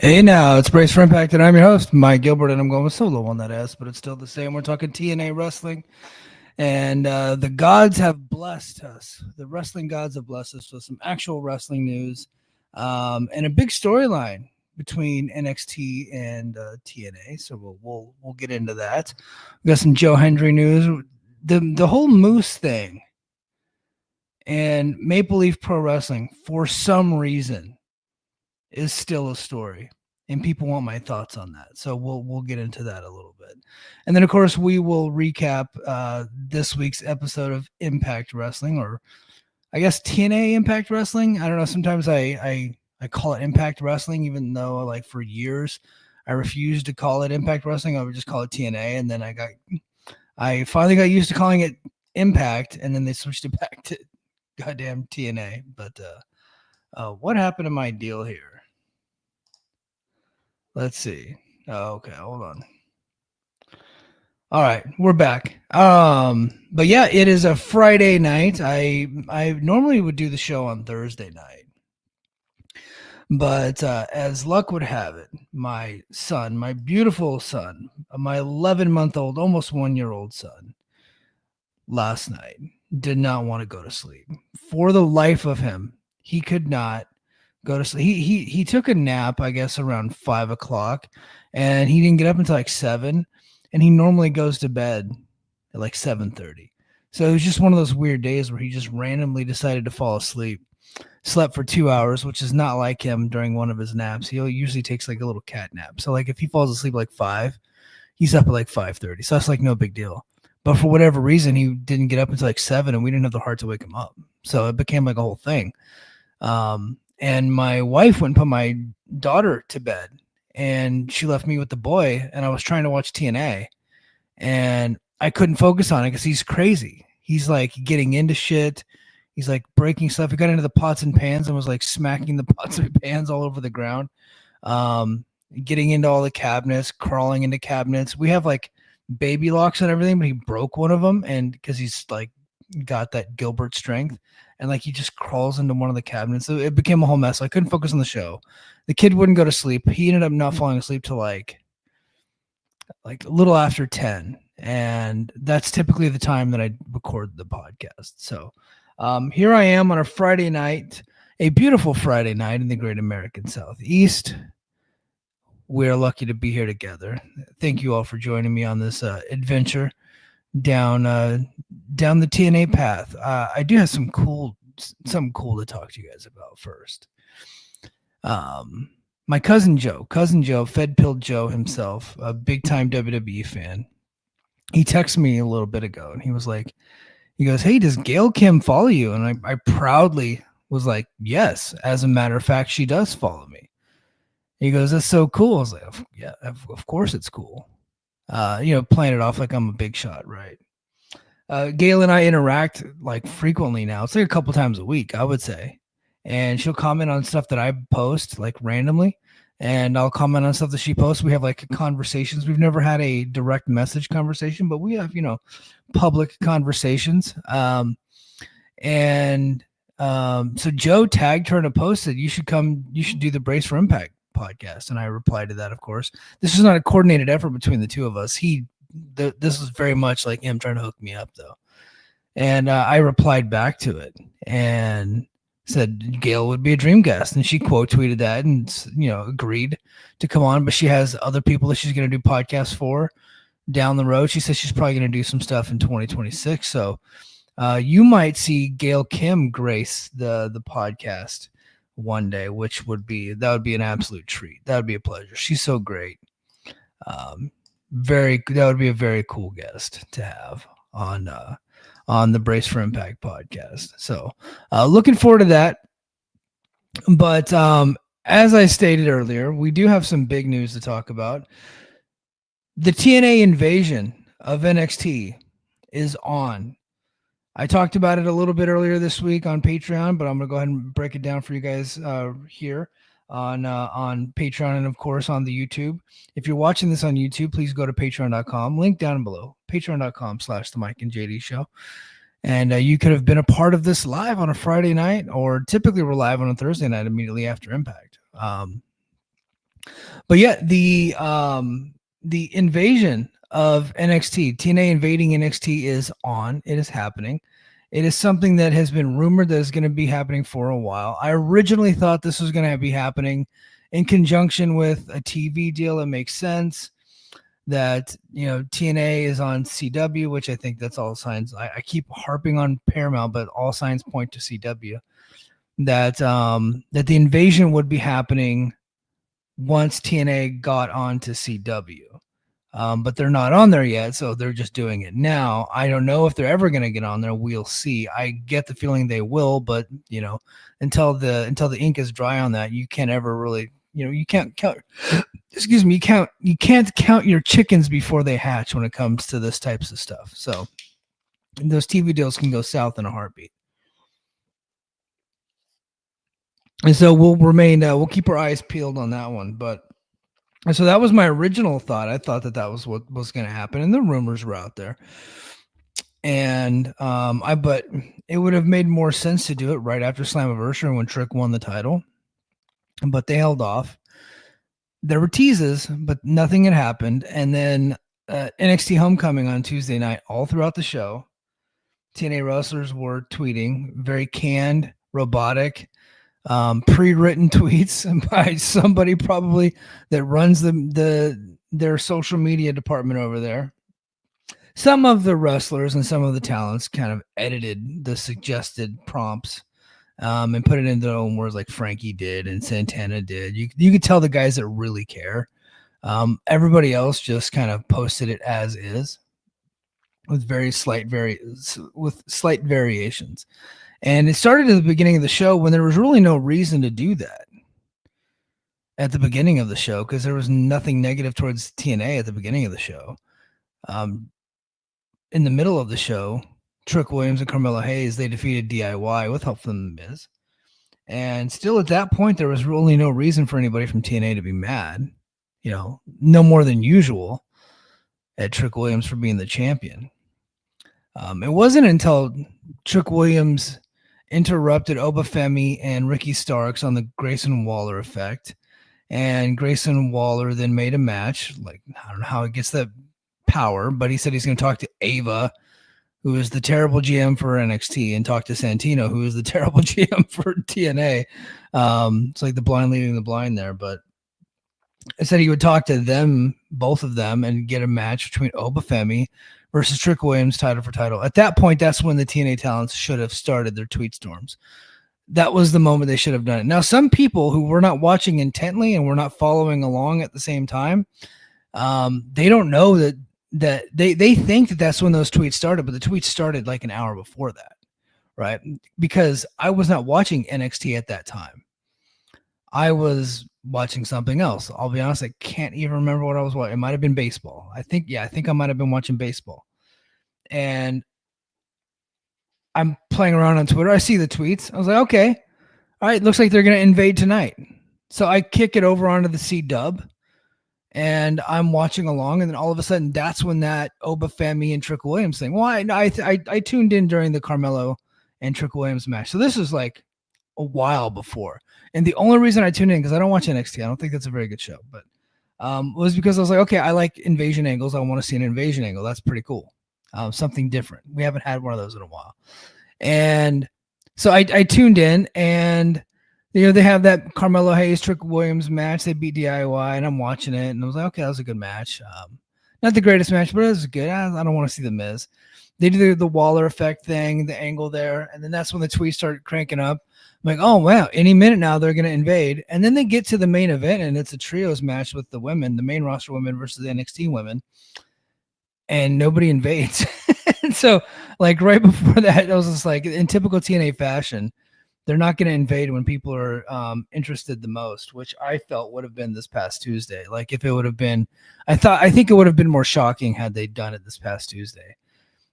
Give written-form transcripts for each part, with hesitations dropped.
Hey now, it's Brace for Impact, and I'm your host, Mike Gilbert, and I'm going with solo on that S, but it's still the same. We're talking TNA wrestling, and the gods have blessed us. The wrestling gods have blessed us with some actual wrestling news, and a big storyline between NXT and TNA. So we'll get into that. We got some Joe Hendry news. The whole Moose thing and Maple Leaf Pro Wrestling, for some reason, is still a story, and people want my thoughts on that. So we'll get into that a little bit, and then of course we will recap this week's episode of Impact Wrestling, or I guess TNA Impact Wrestling. I don't know. Sometimes I call it Impact Wrestling, even though like for years I refused to call it Impact Wrestling. I would just call it TNA, and then I finally got used to calling it Impact, and then they switched it back to goddamn TNA. But what happened to my deal here? Let's see. Oh, okay, hold on. All right, we're back. But yeah, it is a Friday night. I normally would do the show on Thursday night, but as luck would have it, my son, my beautiful son, my 11-month-old, almost 1-year-old son, last night did not want to go to sleep. For the life of him, he could not go to sleep. He took a nap, I guess, around 5 o'clock, and he didn't get up until like 7, and he normally goes to bed at like 7:30. So it was just one of those weird days where he just randomly decided to fall asleep. Slept for 2 hours, which is not like him during one of his naps. He usually takes like a little cat nap. So like if he falls asleep like 5, he's up at like 5:30. So that's like no big deal. But for whatever reason, he didn't get up until like 7, and we didn't have the heart to wake him up. So it became like a whole thing. And my wife went and put my daughter to bed, and she left me with the boy, and I was trying to watch TNA, and I couldn't focus on it because he's crazy. He's like getting into shit. He's like breaking stuff. He got into the pots and pans and was like smacking the pots and pans all over the ground. Getting into all the cabinets, crawling into cabinets. We have like baby locks and everything, but he broke one of them, and because he's like got that Gilbert strength, and like he just crawls into one of the cabinets. So it became a whole mess. I couldn't focus on the show. The kid wouldn't go to sleep. He ended up not falling asleep till like a little after 10, and that's typically the time that I record the podcast. So here I am on a Friday night, a beautiful Friday night in the great American Southeast. We're lucky to be here together. Thank you all for joining me on this adventure down the TNA path. I do have something cool to talk to you guys about first. My cousin Joe, Fed Pill Joe himself, a big time WWE fan. He texted me a little bit ago, and he goes, "Hey, does Gail Kim follow you?" And I proudly was like, "Yes, as a matter of fact, she does follow me." He goes, "That's so cool." I was like, "Yeah, of course it's cool." Playing it off like I'm a big shot, right? Gail and I interact like frequently now. It's like a couple times a week, I would say. And she'll comment on stuff that I post like randomly, and I'll comment on stuff that she posts. We have like conversations. We've never had a direct message conversation, but we have, public conversations. So Joe tagged her in a post that you should do the Brace for Impact podcast, and I replied to that. Of course, this is not a coordinated effort between the two of us. This is very much like him trying to hook me up, though, and I replied back to it and said Gail would be a dream guest, and she quote tweeted that and agreed to come on, but she has other people that she's going to do podcasts for down the road. She says she's probably going to do some stuff in 2026, so you might see Gail Kim grace the podcast one day, which would be an absolute treat. That would be a pleasure. She's so great. That would be a very cool guest to have on the Brace for Impact podcast. So looking forward to that. But as I stated earlier, we do have some big news to talk about. The TNA invasion of NXT is on. I talked about it a little bit earlier this week on Patreon, but I'm going to go ahead and break it down for you guys here on Patreon and, of course, on the YouTube. If you're watching this on YouTube, please go to patreon.com. Link down below, patreon.com/The Mike and JD Show. And you could have been a part of this live on a Friday night, or typically we're live on a Thursday night immediately after Impact. But yeah, the invasion of NXT, TNA invading NXT is on. It is happening. It is something that has been rumored that is going to be happening for a while. I originally thought this was going to be happening in conjunction with a TV deal. It makes sense that, TNA is on CW, which I think that's all signs. I keep harping on Paramount, but all signs point to CW. That the invasion would be happening once TNA got onto CW. But they're not on there yet, so they're just doing it now. I don't know if they're ever going to get on there. We'll see. I get the feeling they will, but until the ink is dry on that, you can't ever really, you can't count. Excuse me, you can't count your chickens before they hatch when it comes to this types of stuff. So those TV deals can go south in a heartbeat. And so we'll keep our eyes peeled on that one. But so that was my original thought. I thought that was what was going to happen, and the rumors were out there. And but it would have made more sense to do it right after Slammiversary when Trick won the title, but they held off. There were teases, but nothing had happened. And then NXT Homecoming on Tuesday night, all throughout the show, TNA wrestlers were tweeting very canned, robotic, pre-written tweets by somebody probably that runs their social media department over there. Some of the wrestlers and some of the talents kind of edited the suggested prompts and put it in their own words, like Frankie did and Santana did. You could tell the guys that really care. Everybody else just kind of posted it as is with slight variations. And it started at the beginning of the show when there was really no reason to do that at the beginning of the show, because there was nothing negative towards TNA at the beginning of the show. In the middle of the show, Trick Williams and Carmelo Hayes, they defeated DIY with help from The Miz. And still at that point, there was really no reason for anybody from TNA to be mad, no more than usual at Trick Williams for being the champion. It wasn't until Trick Williams interrupted Obafemi and Ricky Starks on the Grayson Waller effect, and Grayson Waller then made a match. Like, I don't know how it gets that power, but he said he's going to talk to Ava, who is the terrible GM for NXT, and talk to Santino, who is the terrible GM for TNA. It's like the blind leading the blind there, but I said he would talk to them, both of them, and get a match between Obafemi versus Trick Williams, title for title. At that point, that's when the TNA talents should have started their tweet storms. That was the moment they should have done it. Now, some people who were not watching intently and were not following along at the same time, they don't know that they think that that's when those tweets started, but the tweets started like an hour before that, right? Because I was not watching NXT at that time. I was watching something else. I'll be honest, I can't even remember what I was watching. It might have been baseball. I think I might have been watching baseball. And I'm playing around on Twitter. I see the tweets. I was like, okay, all right, looks like they're going to invade tonight. So I kick it over onto the C-dub, and I'm watching along, and then all of a sudden, that's when that Obafemi and Trick Williams thing. Well, I tuned in during the Carmelo and Trick Williams match. So this was like a while before. And the only reason I tuned in, because I don't watch NXT, I don't think that's a very good show, but was because I was like, okay, I like invasion angles. I want to see an invasion angle. That's pretty cool. Something different. We haven't had one of those in a while. And so I tuned in, and they have that Carmelo Hayes, Trick Williams match. They beat DIY, and I'm watching it, and I was like, okay, that was a good match. Not the greatest match, but it was good. I don't want to see the Miz. They do the Waller effect thing, the angle there, and then that's when the tweets started cranking up. I'm like, oh, wow, any minute now they're going to invade. And then they get to the main event, and it's a trios match with the women, the main roster women versus the NXT women, and nobody invades. And so, like, right before that, I was just like, in typical TNA fashion, they're not going to invade when people are interested the most, which I felt would have been this past Tuesday. Like, if it would have been, I think it would have been more shocking had they done it this past Tuesday.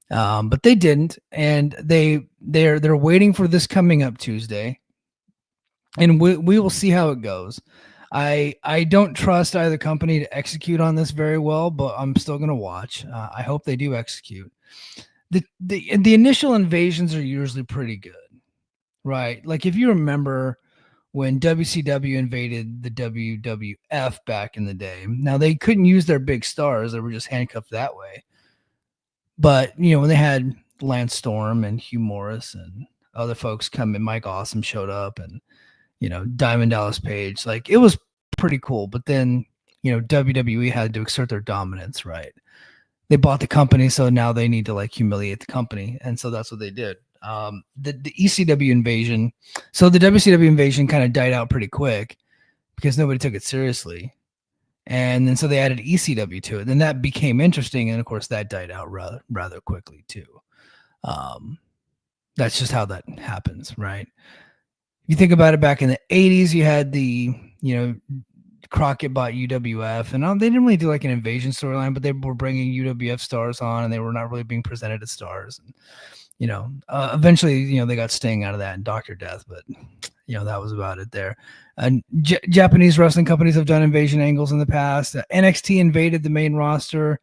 But they didn't, and they're waiting for this coming up Tuesday, and we will see how it goes. I don't trust either company to execute on this very well, but I'm still going to watch. I hope they do execute. The initial invasions are usually pretty good, right? Like, if you remember when WCW invaded the WWF back in the day. Now, they couldn't use their big stars. They were just handcuffed that way. But, when they had Lance Storm and Hugh Morris and other folks come in, Mike Awesome showed up and, Diamond Dallas Page, like it was pretty cool. But then, WWE had to exert their dominance, right? They bought the company, so now they need to like humiliate the company. And so that's what they did. The ECW invasion. So the WCW invasion kind of died out pretty quick because nobody took it seriously. And then so they added ECW to it. Then that became interesting. And of course that died out rather quickly too. That's just how that happens, right? You think about it, back in the 80s, you had the, Crockett bought UWF, and they didn't really do like an invasion storyline, but they were bringing UWF stars on, and they were not really being presented as stars. And, eventually, they got Sting out of that and Dr. Death, but, that was about it there. And Japanese wrestling companies have done invasion angles in the past. NXT invaded the main roster,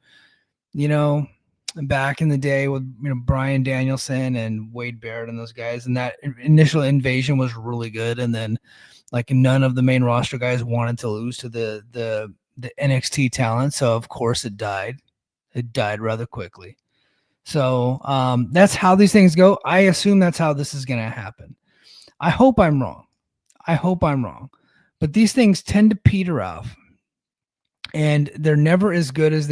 back in the day with Bryan Danielson and Wade Barrett and those guys, and that initial invasion was really good. And then like none of the main roster guys wanted to lose to the NXT talent, so of course it died rather quickly. So that's how these things go. I assume that's how this is going to happen. I hope I'm wrong, but these things tend to peter off, and they're never as good as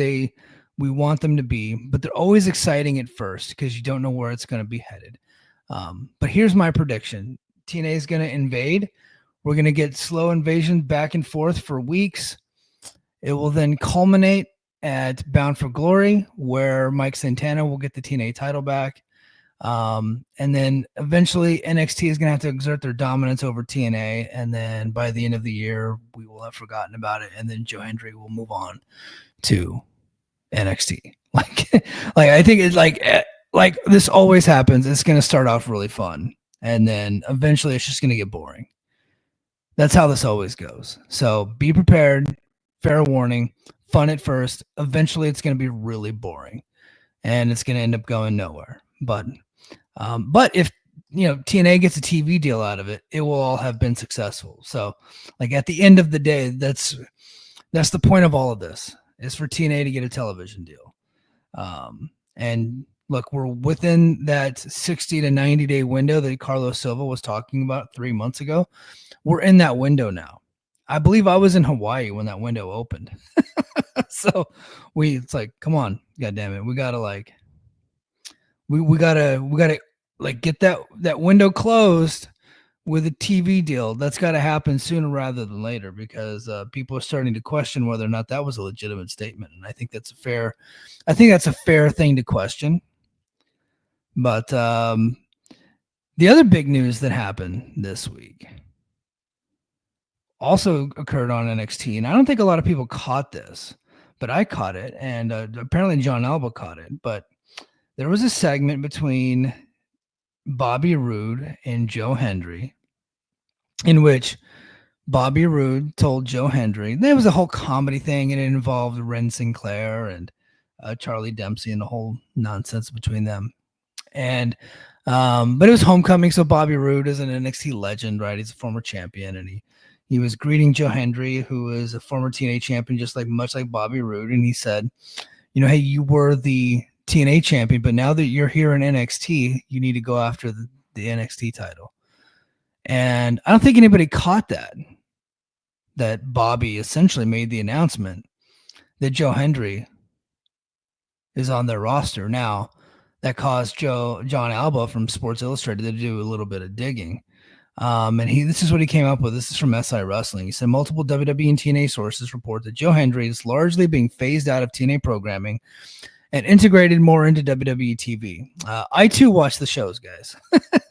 we want them to be, but they're always exciting at first because you don't know where it's going to be headed. But here's my prediction. TNA is going to invade. We're going to get slow invasion back and forth for weeks. It will then culminate at Bound for Glory, where Mike Santana will get the TNA title back. And then eventually NXT is going to have to exert their dominance over TNA. And then by the end of the year, we will have forgotten about it. And then Joe Hendry will move on to NXT. Like I think it's like this always happens. It's going to start off really fun, and then eventually it's just going to get boring. That's how this always goes. So be prepared. Fair warning. Fun at first. Eventually it's going to be really boring, and it's going to end up going nowhere. But if TNA gets a TV deal out of it, it will all have been successful. So like at the end of the day, that's the point of all of this, is for TNA to get a television deal. And look, we're within that 60 to 90 day window that Carlos Silva was talking about 3 months ago. We're in that window now. I believe I was in Hawaii when that window opened. So it's like, come on, God damn it. We gotta we gotta like get that window closed with a TV deal. That's got to happen sooner rather than later, because people are starting to question whether or not that was a legitimate statement. And I think that's a fair thing to question. But the other big news that happened this week also occurred on NXT. And I don't think a lot of people caught this, but I caught it. And apparently John Alba caught it. But there was a segment between Bobby Roode and Joe Hendry, in which Bobby Roode told Joe Hendry, there was a whole comedy thing, and it involved Ren Sinclair and Charlie Dempsey and the whole nonsense between them. And but it was homecoming, so Bobby Roode is an NXT legend, right? He's a former champion, and he was greeting Joe Hendry, who is a former TNA champion, much like Bobby Roode, and he said, hey, you were the TNA champion, but now that you're here in NXT, you need to go after the NXT title. And I don't think anybody caught that Bobby essentially made the announcement that Joe Hendry is on their roster. Now, that caused John Alba from Sports Illustrated to do a little bit of digging. And this is what he came up with. This is from SI Wrestling. He said, multiple WWE and TNA sources report that Joe Hendry is largely being phased out of TNA programming and integrated more into WWE TV. I too watch the shows, guys.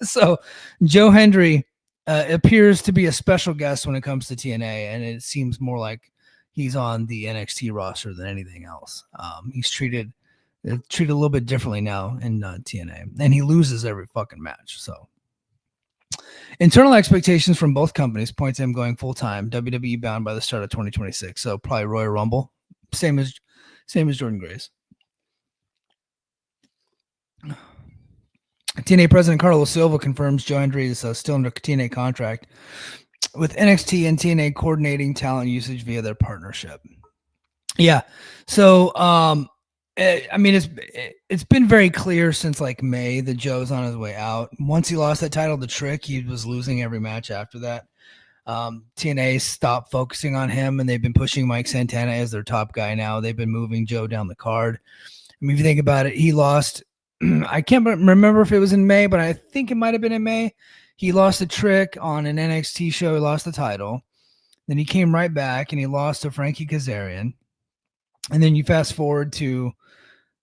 So Joe Hendry appears to be a special guest when it comes to TNA, and it seems more like he's on the NXT roster than anything else. He's treated a little bit differently now in TNA, and he loses every fucking match. So internal expectations from both companies point to him going full-time WWE bound by the start of 2026. So probably Royal Rumble, same as Jordan Grace. TNA President Carlos Silva confirms Joe Hendry is still under TNA contract with NXT and TNA coordinating talent usage via their partnership. Yeah. So, I mean, it's been very clear since like May that Joe's on his way out. Once he lost that title to Trick, he was losing every match after that. TNA stopped focusing on him, and they've been pushing Mike Santana as their top guy now. They've been moving Joe down the card. I mean, if you think about it, he lost. I can't remember if it was in May, but I think it might have been in May. He lost a Trick on an NXT show. He lost the title. Then he came right back, and he lost to Frankie Kazarian. And then you fast forward to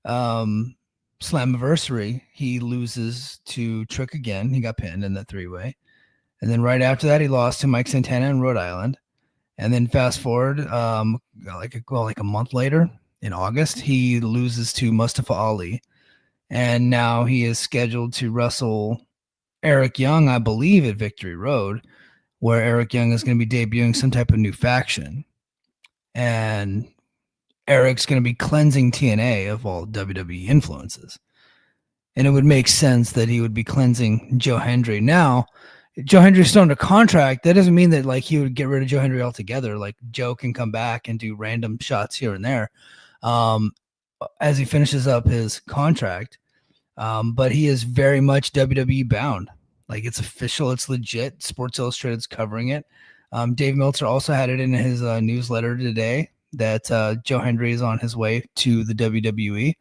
Slammiversary. He loses to Trick again. He got pinned in the 3-way. And then right after that, he lost to Mike Santana in Rhode Island. And then fast forward, like a month later in August, he loses to Mustafa Ali. And now he is scheduled to wrestle Eric Young, I believe, at Victory Road, where Eric Young is going to be debuting some type of new faction. And Eric's going to be cleansing TNA of all WWE influences. And it would make sense that he would be cleansing Joe Hendry. Now, Joe Hendry's still under contract. That doesn't mean that like he would get rid of Joe Hendry altogether. Like Joe can come back and do random shots here and there as he finishes up his contract. But he is very much WWE bound. Like it's official. It's legit. Sports Illustrated's covering it. Dave Meltzer also had it in his newsletter today that Joe Hendry is on his way to the WWE.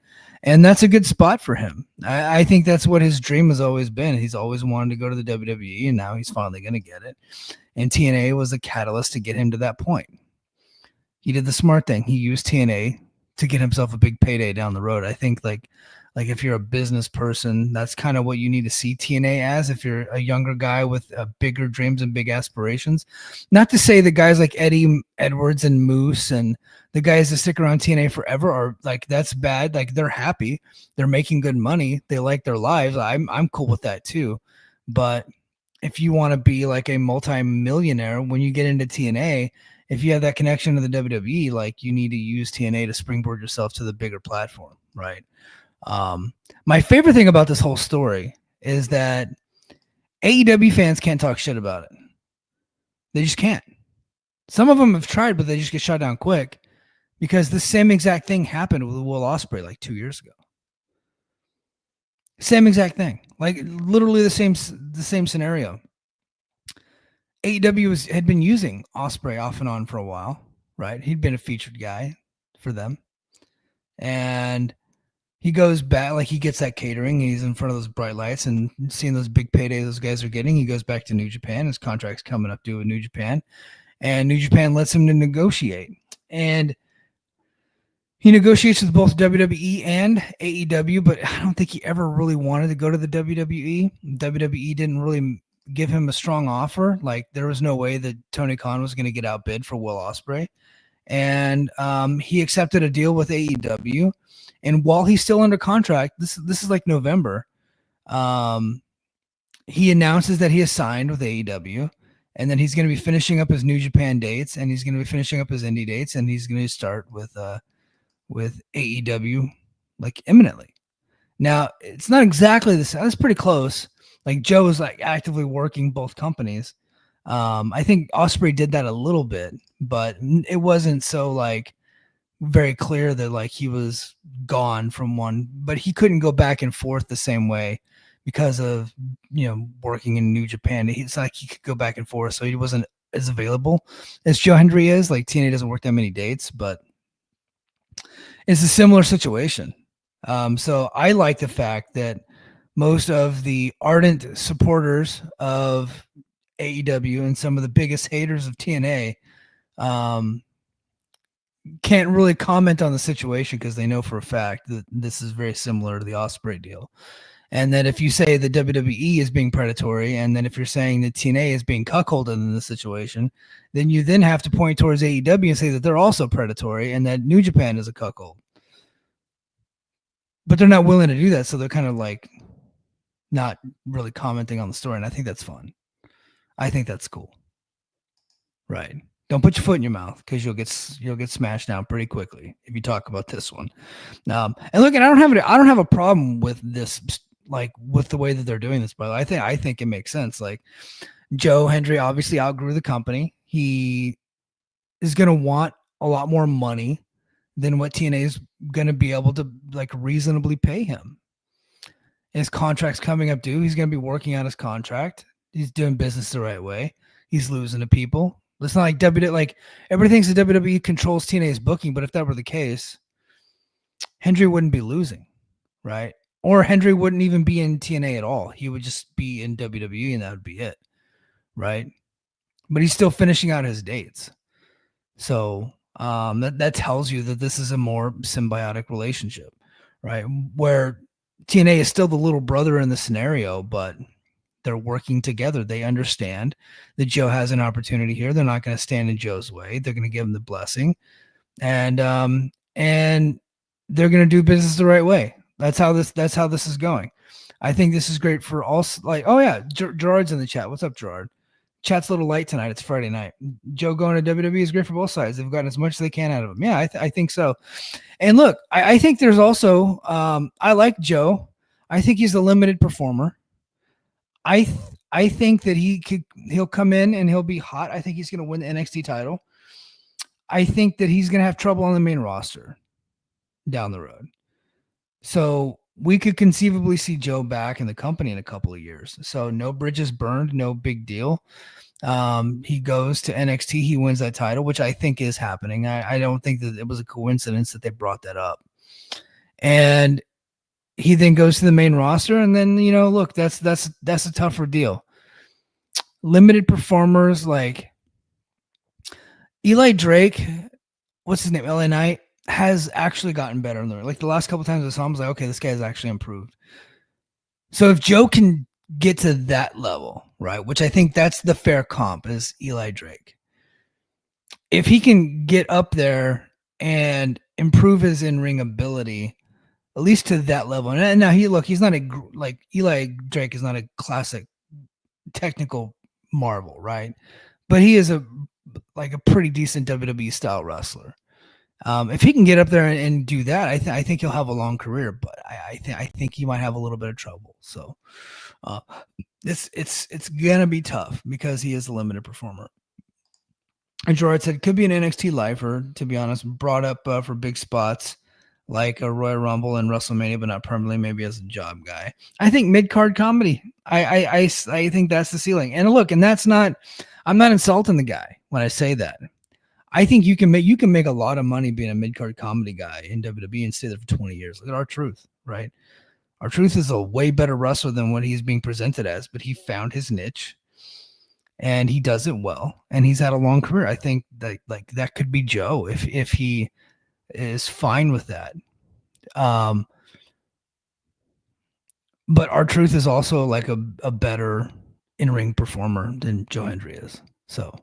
And that's a good spot for him. I think that's what his dream has always been. He's always wanted to go to the WWE, and now he's finally going to get it. And TNA was the catalyst to get him to that point. He did the smart thing. He used TNA to get himself a big payday down the road. I think like if you're a business person, that's kind of what you need to see TNA as if you're a younger guy with bigger dreams and big aspirations. Not to say that guys like Eddie Edwards and Moose and the guys that stick around TNA forever are like, that's bad. Like they're happy. They're making good money. They like their lives. I'm cool with that too. But if you want to be like a multi-millionaire, when you get into TNA, if you have that connection to the WWE, like you need to use TNA to springboard yourself to the bigger platform, right? My favorite thing about this whole story is that AEW fans can't talk shit about it. They just can't. Some of them have tried, but they just get shut down quick because the same exact thing happened with Will Ospreay like 2 years ago. Same exact thing, like literally the same scenario. AEW had been using Ospreay off and on for a while, right? He'd been a featured guy for them, and he goes back, like he gets that catering. He's in front of those bright lights and seeing those big paydays those guys are getting. He goes back to New Japan. His contract's coming up due with New Japan, and New Japan lets him to negotiate. And he negotiates with both WWE and AEW, but I don't think he ever really wanted to go to the WWE. WWE didn't really give him a strong offer. Like there was no way that Tony Khan was going to get outbid for Will Ospreay. And he accepted a deal with AEW. And while he's still under contract, this is like November, he announces that he has signed with AEW, and then he's going to be finishing up his New Japan dates, and he's going to be finishing up his indie dates, and he's going to start with AEW like imminently. Now, it's not exactly the same. That's pretty close. Like Joe is like actively working both companies. I think Ospreay did that a little bit, but it wasn't so like very clear that like he was gone from one, but he couldn't go back and forth the same way because of, working in New Japan. It's like he could go back and forth. So he wasn't as available as Joe Hendry is. Like TNA doesn't work that many dates, but it's a similar situation. So I like the fact that most of the ardent supporters of AEW and some of the biggest haters of TNA can't really comment on the situation because they know for a fact that this is very similar to the Ospreay deal. And that if you say the WWE is being predatory, and then if you're saying that TNA is being cuckolded in this situation, then you then have to point towards AEW and say that they're also predatory and that New Japan is a cuckold. But they're not willing to do that, so they're kind of like not really commenting on the story, and I think that's fun. I think that's cool. Right. Don't put your foot in your mouth because you'll get smashed down pretty quickly if you talk about this one. And look, and I don't have a problem with this, like with the way that they're doing this. But I think it makes sense. Like Joe Hendry obviously outgrew the company. He is going to want a lot more money than what TNA is going to be able to like reasonably pay him. His contract's coming up due. He's going to be working on his contract. He's doing business the right way. He's losing to people. It's not like like everybody thinks the WWE controls TNA's booking, but if that were the case, Hendry wouldn't be losing, right? Or Hendry wouldn't even be in TNA at all. He would just be in WWE and that would be it, right? But he's still finishing out his dates. So that tells you that this is a more symbiotic relationship, right? Where TNA is still the little brother in the scenario, but they're working together. They understand that Joe has an opportunity here. They're not going to stand in Joe's way. They're going to give him the blessing, and they're going to do business the right way. That's how this is going. I think this is great for all. Like, oh yeah, Gerard's in the chat. What's up, Gerard? Chat's a little light tonight. It's Friday night. Joe going to WWE is great for both sides. They've gotten as much as they can out of him. Yeah, I think so. And look, I think there's also I like Joe. I think he's a limited performer. I think that he'll come in and he'll be hot. I think he's going to win the NXT title. I think that he's going to have trouble on the main roster down the road. So we could conceivably see Joe back in the company in a couple of years. So no bridges burned, no big deal. He goes to NXT, he wins that title, which I think is happening. I don't think that it was a coincidence that they brought that up. And he then goes to the main roster, and then, you know, look, that's a tougher deal. Limited performers like Eli Drake, what's his name, LA Knight, has actually gotten better in there. Like the last couple of times I saw him, I was like, okay, this guy has actually improved. So if Joe can get to that level, right, which I think that's the fair comp is Eli Drake. If he can get up there and improve his in-ring ability, at least to that level. And now he's not like Eli Drake is not a classic technical marvel, right? But he is a pretty decent WWE style wrestler. If he can get up there and do that, I think he'll have a long career. But I think he might have a little bit of trouble. So it's gonna be tough because he is a limited performer. And Gerard said could be an NXT lifer, to be honest, brought up for big spots like a Royal Rumble and WrestleMania, but not permanently, maybe as a job guy. I think mid-card comedy. I think that's the ceiling. And look, and I'm not insulting the guy when I say that. I think you can make a lot of money being a mid-card comedy guy in WWE and stay there for 20 years. Look at R-Truth, right? R-Truth is a way better wrestler than what he's being presented as, but he found his niche and he does it well, and he's had a long career. I think that could be Joe if he is fine with that. But R-Truth is also like a better in-ring performer than Joe Hendry is. So,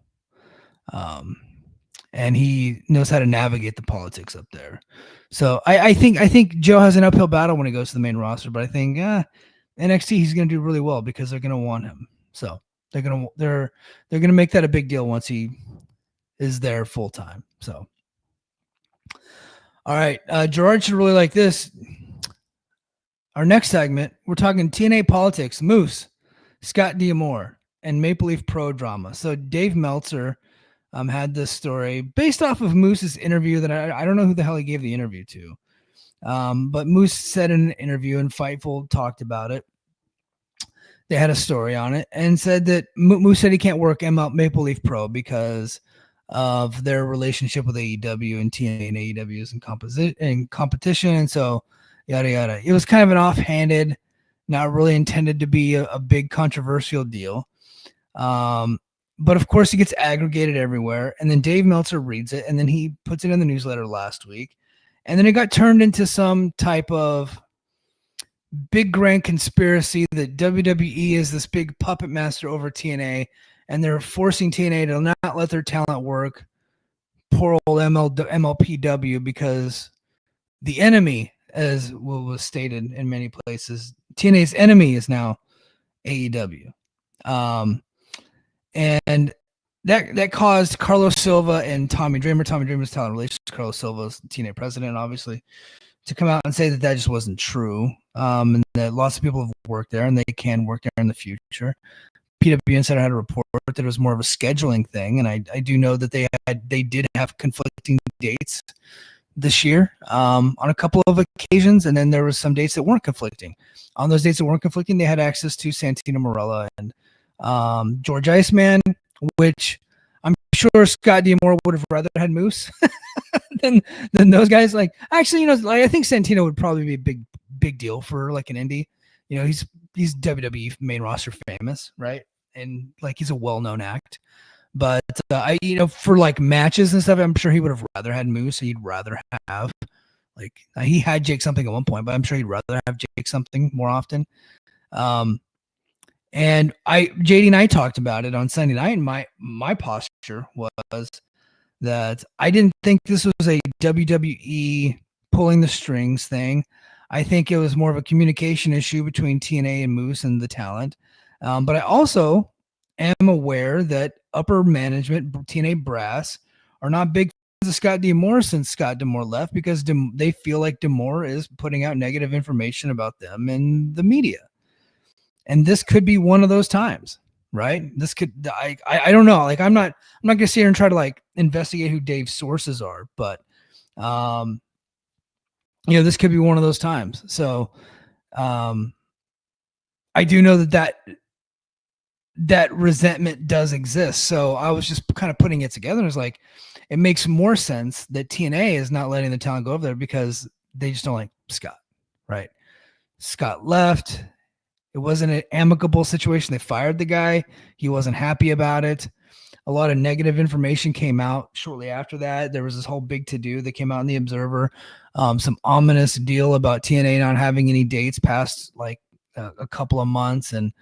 and he knows how to navigate the politics up there. So I think Joe has an uphill battle when he goes to the main roster, but I think NXT he's going to do really well because they're going to want him. So they're going to make that a big deal once he is there full time. So, all right, Gerard should really like this. Our next segment, we're talking TNA politics, Moose, Scott D'Amore, and Maple Leaf Pro drama. So Dave Meltzer had this story based off of Moose's interview that I don't know who the hell he gave the interview to. But Moose said in an interview, and Fightful talked about it. They had a story on it and said that Moose said he can't work Maple Leaf Pro because of their relationship with AEW, and TNA and AEW is in competition. And so yada, yada. It was kind of an offhanded, not really intended to be a big controversial deal. But of course, it gets aggregated everywhere. And then Dave Meltzer reads it, and then he puts it in the newsletter last week. And then it got turned into some type of big grand conspiracy that WWE is this big puppet master over TNA, and they're forcing TNA to not let their talent work. Poor old MLPW, because the enemy, as was stated in many places, TNA's enemy is now AEW. And that caused Carlos Silva and Tommy Dreamer. Tommy Dreamer's talent relations, Carlos Silva's TNA president, obviously, to come out and say that just wasn't true. And that lots of people have worked there and they can work there in the future. PW Insider had a report that it was more of a scheduling thing, and I do know that they did have conflicting dates this year on a couple of occasions, and then there was some dates that weren't conflicting. On those dates that weren't conflicting, they had access to Santino Marella and George Iceman, which I'm sure Scott D'Amore would have rather had Moose than those guys. Like, actually, I think Santino would probably be a big deal for like an indie. He's WWE main roster famous, right? And like he's a well-known act. But for like matches and stuff, I'm sure he would have rather had Moose. He'd rather have he had Jake something at one point, but I'm sure he'd rather have Jake something more often. And JD and I talked about it on Sunday night, and my posture was that I didn't think this was a WWE pulling the strings thing. I think it was more of a communication issue between TNA and Moose and the talent. But I also am aware that upper management, TNA brass, are not big fans of Scott D'Amore since Scott D'Amore left, because they feel like D'Amore is putting out negative information about them in the media. And this could be one of those times, right? This could, I don't know. Like, I'm not going to sit here and try to like investigate who Dave's sources are, but, this could be one of those times. So, I do know that resentment does exist. So I was just kind of putting it together. And it's like, it makes more sense that TNA is not letting the talent go over there because they just don't like Scott, right? Scott left. It wasn't an amicable situation. They fired the guy. He wasn't happy about it. A lot of negative information came out shortly after that. There was this whole big to-do that came out in the Observer. Some ominous deal about TNA not having any dates past like a couple of months, and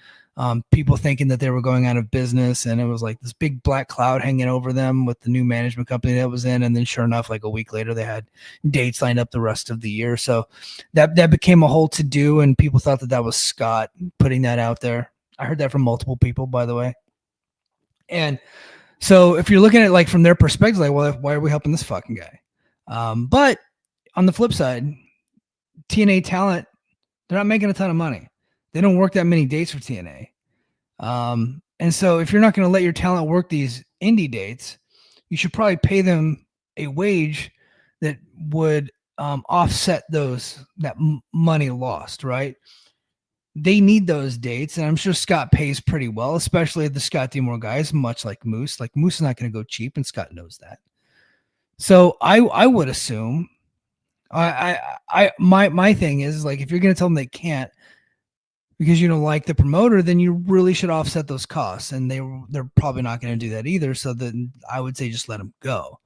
people thinking that they were going out of business, and it was like this big black cloud hanging over them with the new management company that was in. And then sure enough, like a week later, they had dates lined up the rest of the year. So that became a whole to-do, and people thought that was Scott putting that out there. I heard that from multiple people, by the way. And so if you're looking at like from their perspective, like, well, why are we helping this fucking guy? But on the flip side, TNA talent, they're not making a ton of money. They don't work that many dates for TNA. And so if you're not going to let your talent work these indie dates, you should probably pay them a wage that would offset that money lost, right? They need those dates, and I'm sure Scott pays pretty well, especially the Scott D'Amore guys, much like Moose. Like, Moose is not going to go cheap, and Scott knows that. So I would assume, my thing is like, if you're going to tell them they can't because you don't like the promoter, then you really should offset those costs, and they're probably not going to do that either. So then I would say just let them go,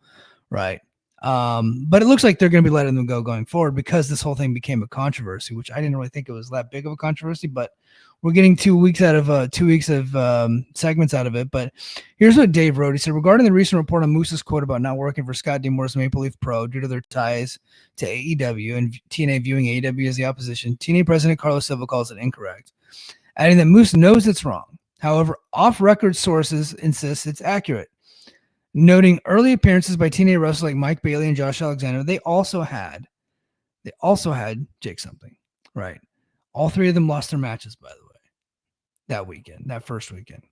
right? But it looks like they're going to be letting them go going forward because this whole thing became a controversy, which I didn't really think it was that big of a controversy, but we're getting 2 weeks of segments out of it. But here's what Dave wrote. He said, regarding the recent report on Moose's quote about not working for Scott D'Amore's Maple Leaf Pro due to their ties to AEW and TNA viewing AEW as the opposition, TNA President Carlos Silva calls it incorrect, adding that Moose knows it's wrong. However, off-record sources insist it's accurate. Noting early appearances by TNA wrestlers like Mike Bailey and Josh Alexander, they also had Jake something, right? All three of them lost their matches, by the way, that first weekend.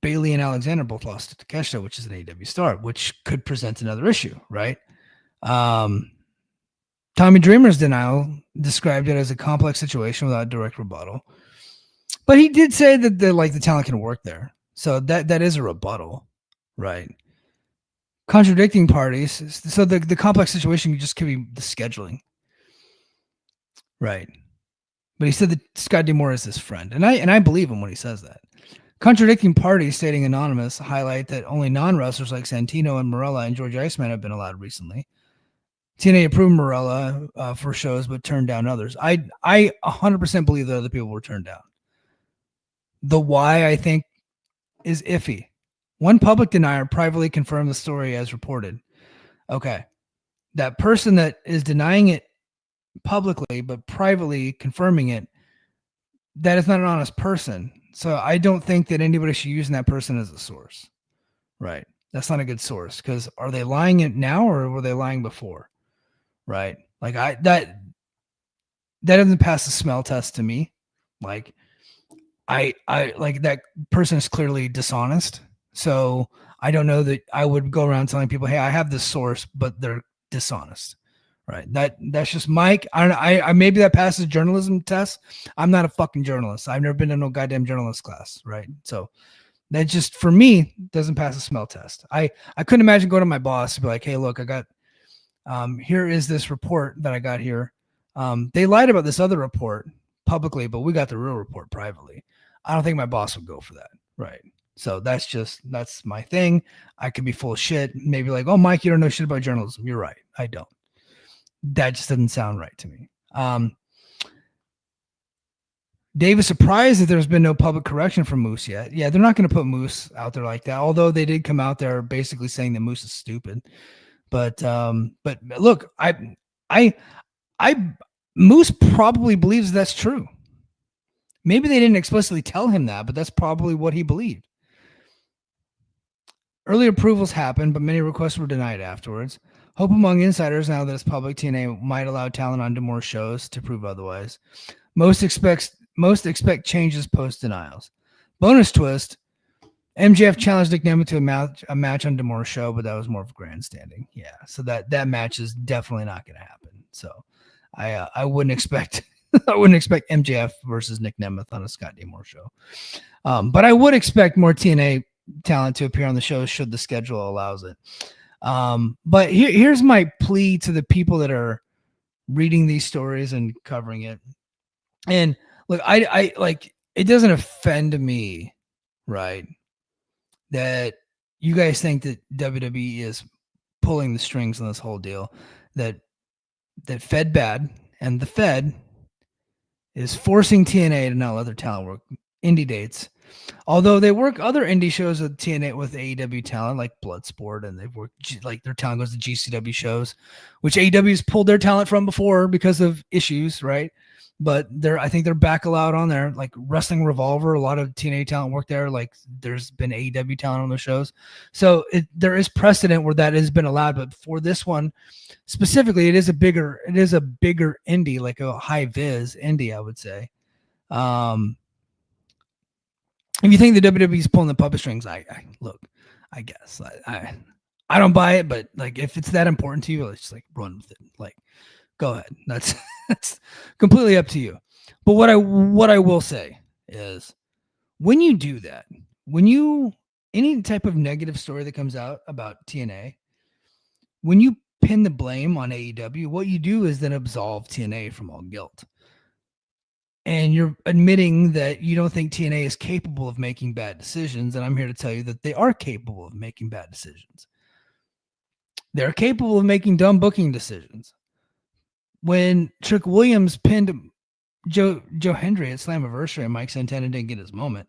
Bailey and Alexander both lost to Takeshita, which is an AEW star, which could present another issue, right? Tommy Dreamer's denial described it as a complex situation without direct rebuttal, but he did say that the talent can work there, so that is a rebuttal. Right. Contradicting parties. So the complex situation just could be the scheduling. Right. But he said that Scott D'Amore is his friend. And I believe him when he says that. Contradicting parties, stating anonymous, highlight that only non-wrestlers like Santino and Marella and George Iceman have been allowed recently. TNA approved Marella for shows, but turned down others. I 100% believe that other people were turned down. The why, I think, is iffy. One public denier privately confirmed the story as reported. Okay. That person that is denying it publicly but privately confirming it, that is not an honest person. So I don't think that anybody should use that person as a source. Right. That's not a good source, because are they lying it now or were they lying before? Right. Like that doesn't pass the smell test to me. Like, I like that person is clearly dishonest. So I don't know that I would go around telling people, hey, I have this source, but they're dishonest. Right. That's just Mike. I maybe that passes journalism test. I'm not a fucking journalist. I've never been to no goddamn journalist class. Right. So that just for me doesn't pass a smell test. I couldn't imagine going to my boss and be like, hey, look, I got here is this report that I got here. They lied about this other report publicly, but we got the real report privately. I don't think my boss would go for that. Right. So that's my thing. I could be full of shit. Maybe like, oh, Mike, you don't know shit about journalism. You're right. I don't. That just doesn't sound right to me. Dave is surprised that there's been no public correction from Moose yet. Yeah, they're not going to put Moose out there like that. Although they did come out there basically saying that Moose is stupid. But look, I Moose probably believes that's true. Maybe they didn't explicitly tell him that, but that's probably what he believed. Early approvals happened, but many requests were denied afterwards. Hope among insiders now that it's public, TNA might allow talent onto more shows to prove otherwise. Most expect changes post denials. Bonus twist: MJF challenged Nick Nemeth to a match on Demore's show, but that was more of grandstanding. Yeah, so that match is definitely not going to happen. So I wouldn't expect MJF versus Nick Nemeth on a Scott Demore show. But I would expect more TNA talent to appear on the show should the schedule allows it. But here's my plea to the people that are reading these stories and covering it. And look, I like, it doesn't offend me, right, that you guys think that WWE is pulling the strings on this whole deal, that Fed bad, and the Fed is forcing TNA to not let their talent work indie dates. Although they work other indie shows with TNA with AEW talent like Bloodsport, and they've worked like their talent goes to GCW shows, which AEW's pulled their talent from before because of issues, right? But I think they're back allowed on there. Like Wrestling Revolver, a lot of TNA talent work there. Like there's been AEW talent on the shows, so there is precedent where that has been allowed. But for this one specifically, it is a bigger indie, like a high vis indie, I would say. If you think the WWE is pulling the puppet strings, I guess I don't buy it, but like if it's that important to you, let's just like run with it. Like, go ahead. That's completely up to you. But what I will say is, when you do that, any type of negative story that comes out about TNA, when you pin the blame on AEW, what you do is then absolve TNA from all guilt. And you're admitting that you don't think TNA is capable of making bad decisions. And I'm here to tell you that they are capable of making bad decisions. They're capable of making dumb booking decisions. When Trick Williams pinned Joe Hendry at Slammiversary and Mike Santana didn't get his moment,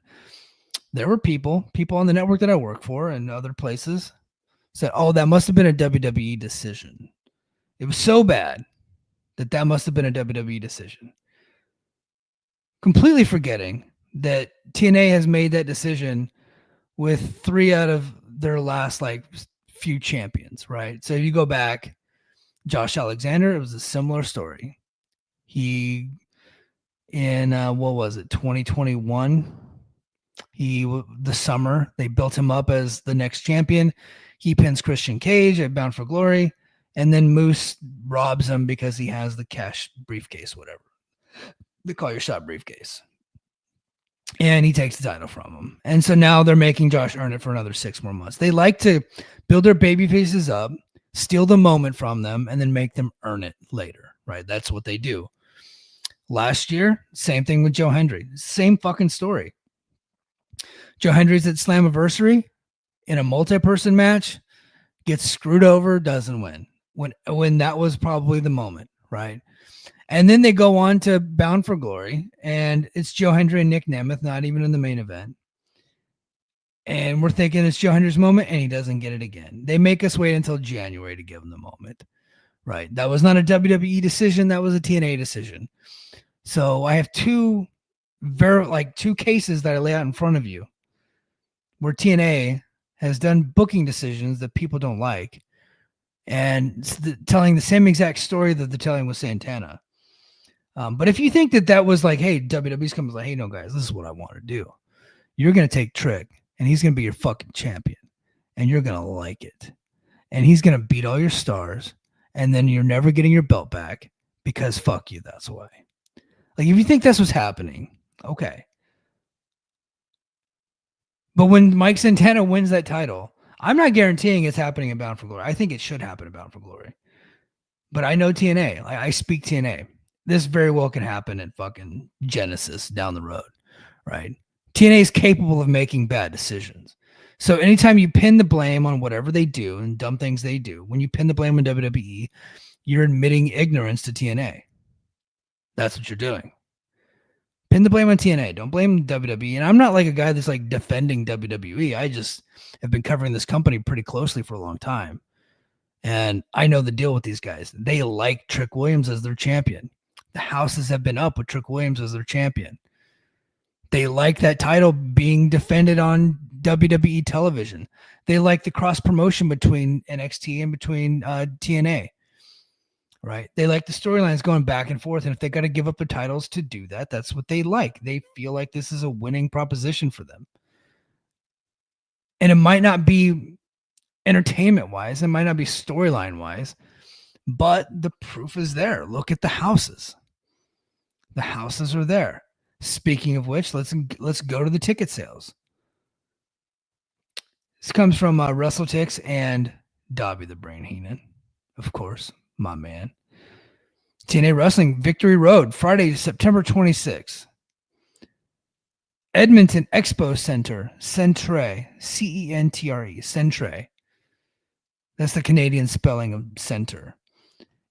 there were people on the network that I work for and other places said, oh, that must have been a WWE decision. It was so bad that must have been a WWE decision. Completely forgetting that TNA has made that decision with 3 out of their last like few champions, right? So if you go back, Josh Alexander, it was a similar story. He in 2021, the summer they built him up as the next champion. He pins Christian Cage at Bound for Glory, and then Moose robs him because he has the cash briefcase, whatever. The Call Your Shot briefcase. And he takes the title from him. And so now they're making Josh earn it for another 6 more months. They like to build their baby faces up, steal the moment from them, and then make them earn it later, right? That's what they do. Last year, same thing with Joe Hendry. Same fucking story. Joe Hendry's at Slammiversary in a multi-person match, gets screwed over, doesn't win. When that was probably the moment, right? And then they go on to Bound for Glory, and it's Joe Hendry and Nick Nemeth, not even in the main event. And we're thinking it's Joe Hendry's moment, and he doesn't get it again. They make us wait until January to give him the moment, right? That was not a WWE decision. That was a TNA decision. So I have two cases that I lay out in front of you where TNA has done booking decisions that people don't like, and telling the same exact story that they're telling with Santana. But if you think that was like, hey, WWE's coming like, hey, no, guys, this is what I want to do. You're going to take Trick, and he's going to be your fucking champion, and you're going to like it. And he's going to beat all your stars, and then you're never getting your belt back because fuck you, that's why. Like, if you think that's what's happening, okay. But when Mike Santana wins that title, I'm not guaranteeing it's happening in Bound for Glory. I think it should happen in Bound for Glory. But I know TNA. I speak TNA. This very well can happen at fucking Genesis down the road, right? TNA is capable of making bad decisions. So anytime you pin the blame on whatever they do and dumb things they do, when you pin the blame on WWE, you're admitting ignorance to TNA. That's what you're doing. Pin the blame on TNA. Don't blame WWE. And I'm not like a guy that's like defending WWE. I just have been covering this company pretty closely for a long time. And I know the deal with these guys. They like Trick Williams as their champion. The houses have been up with Trick Williams as their champion. They like that title being defended on WWE television. They like the cross promotion between NXT and between TNA. Right. They like the storylines going back and forth. And if they got to give up their titles to do that, that's what they like. They feel like this is a winning proposition for them. And it might not be entertainment wise, it might not be storyline wise, but the proof is there. Look at the houses. The houses are there. Speaking of which, let's go to the ticket sales. This comes from WrestleTix and Dobby the Brain Heenan, of course. My man. TNA Wrestling Victory Road, Friday, September 26th. Edmonton Expo Center, Centre, C-E-N-T-R-E, Centre. That's the Canadian spelling of center.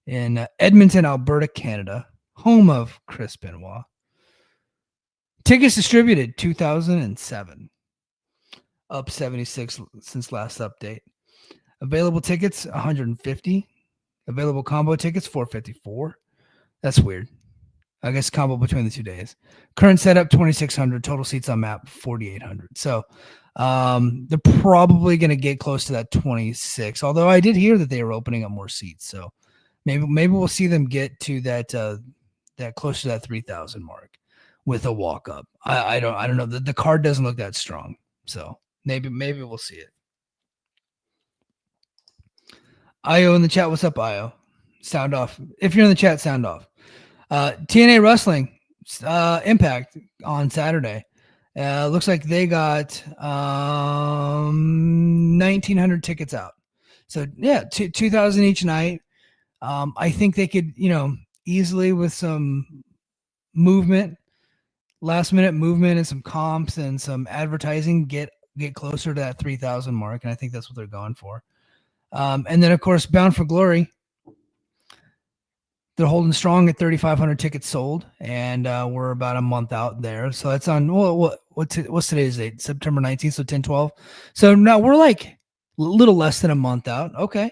In Edmonton, Alberta, Canada, home of Chris Benoit. Tickets distributed 2007. Up 76 since last update. Available tickets, 150. Available combo tickets, 454. That's weird. I guess combo between the 2 days. Current setup, 2,600. Total seats on map, 4,800. So they're probably going to get close to that 26. Although I did hear that they are opening up more seats. So maybe we'll see them get to that close to that 3,000 mark with a walk up. I don't know. The card doesn't look that strong. So maybe we'll see it. Io in the chat. What's up, Io? Sound off. If you're in the chat, sound off. TNA Wrestling Impact on Saturday. Looks like they got 1,900 tickets out. So, yeah, 2,000 each night. I think they could, easily with some movement, last-minute movement and some comps and some advertising, get closer to that 3,000 mark, and I think that's what they're going for. And then, of course, Bound for Glory, they're holding strong at 3,500 tickets sold, and we're about a month out there. So that's on, what's today's date? September 19th, so 10/12. So now we're like a little less than a month out. Okay.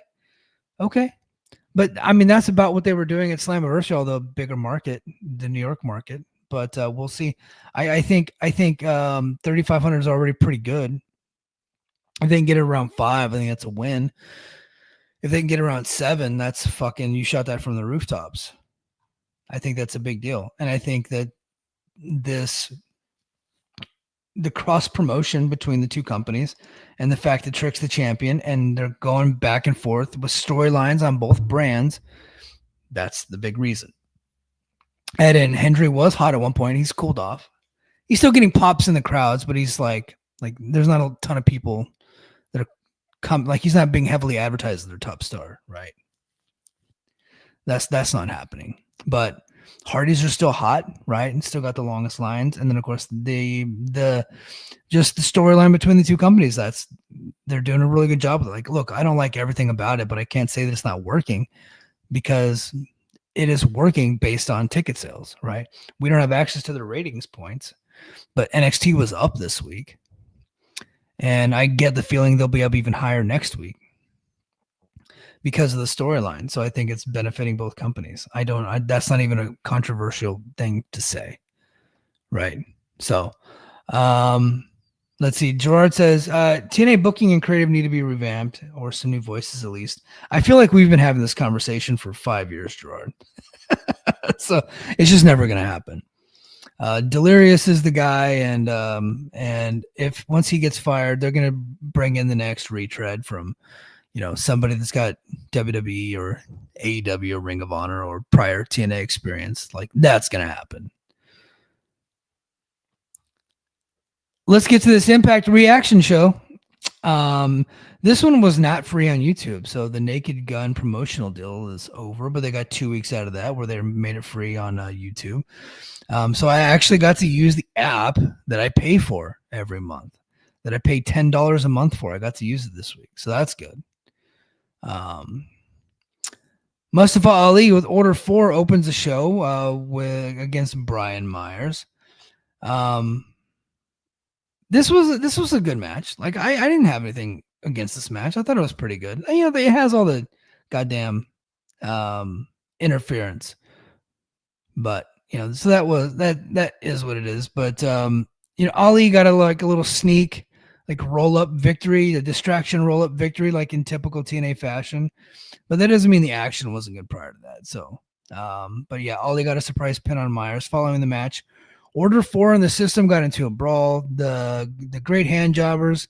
But, I mean, that's about what they were doing at Slammiversary, although a bigger market, the New York market. But we'll see. I think 3,500 is already pretty good. If they can get it around 5, I think that's a win. If they can get around 7, that's fucking, you shot that from the rooftops. I think that's a big deal. And I think that the cross promotion between the two companies and the fact that Trick's the champion and they're going back and forth with storylines on both brands, that's the big reason. And Hendry was hot at one point. He's cooled off. He's still getting pops in the crowds, but he's like there's not a ton of people that are like he's not being heavily advertised as their top star, right? That's not happening. But Hardys are still hot, right? And still got the longest lines. And then of course the storyline between the two companies, they're doing a really good job with it. Like, look, I don't like everything about it, but I can't say that it's not working because it is working based on ticket sales, right? We don't have access to the ratings points, but NXT was up this week. And I get the feeling they'll be up even higher next week because of the storyline. So I think it's benefiting both companies. That's not even a controversial thing to say. Right. So let's see. Gerard says TNA booking and creative need to be revamped or some new voices at least. I feel like we've been having this conversation for 5 years, Gerard. So it's just never going to happen. Delirious is the guy, and if once he gets fired, they're going to bring in the next retread from, somebody that's got WWE or AEW or Ring of Honor or prior TNA experience. Like, that's going to happen. Let's get to this Impact reaction show. This one was not free on YouTube, so the Naked Gun promotional deal is over, but they got 2 weeks out of that where they made it free on YouTube. So I actually got to use the app that I pay for every month, that I pay $10 a month for. I got to use it this week, so that's good. Mustafa Ali with Order 4 opens the show against Brian Myers. This was a good match. Like, I didn't have anything against this match. I thought it was pretty good. It has all the goddamn interference, but so that is what it is. But Ali got a little sneak, like roll up victory, a distraction roll up victory, like in typical TNA fashion. But that doesn't mean the action wasn't good prior to that. So, but yeah, Ali got a surprise pin on Myers following the match. Order 4 in the system got into a brawl. The great hand jobbers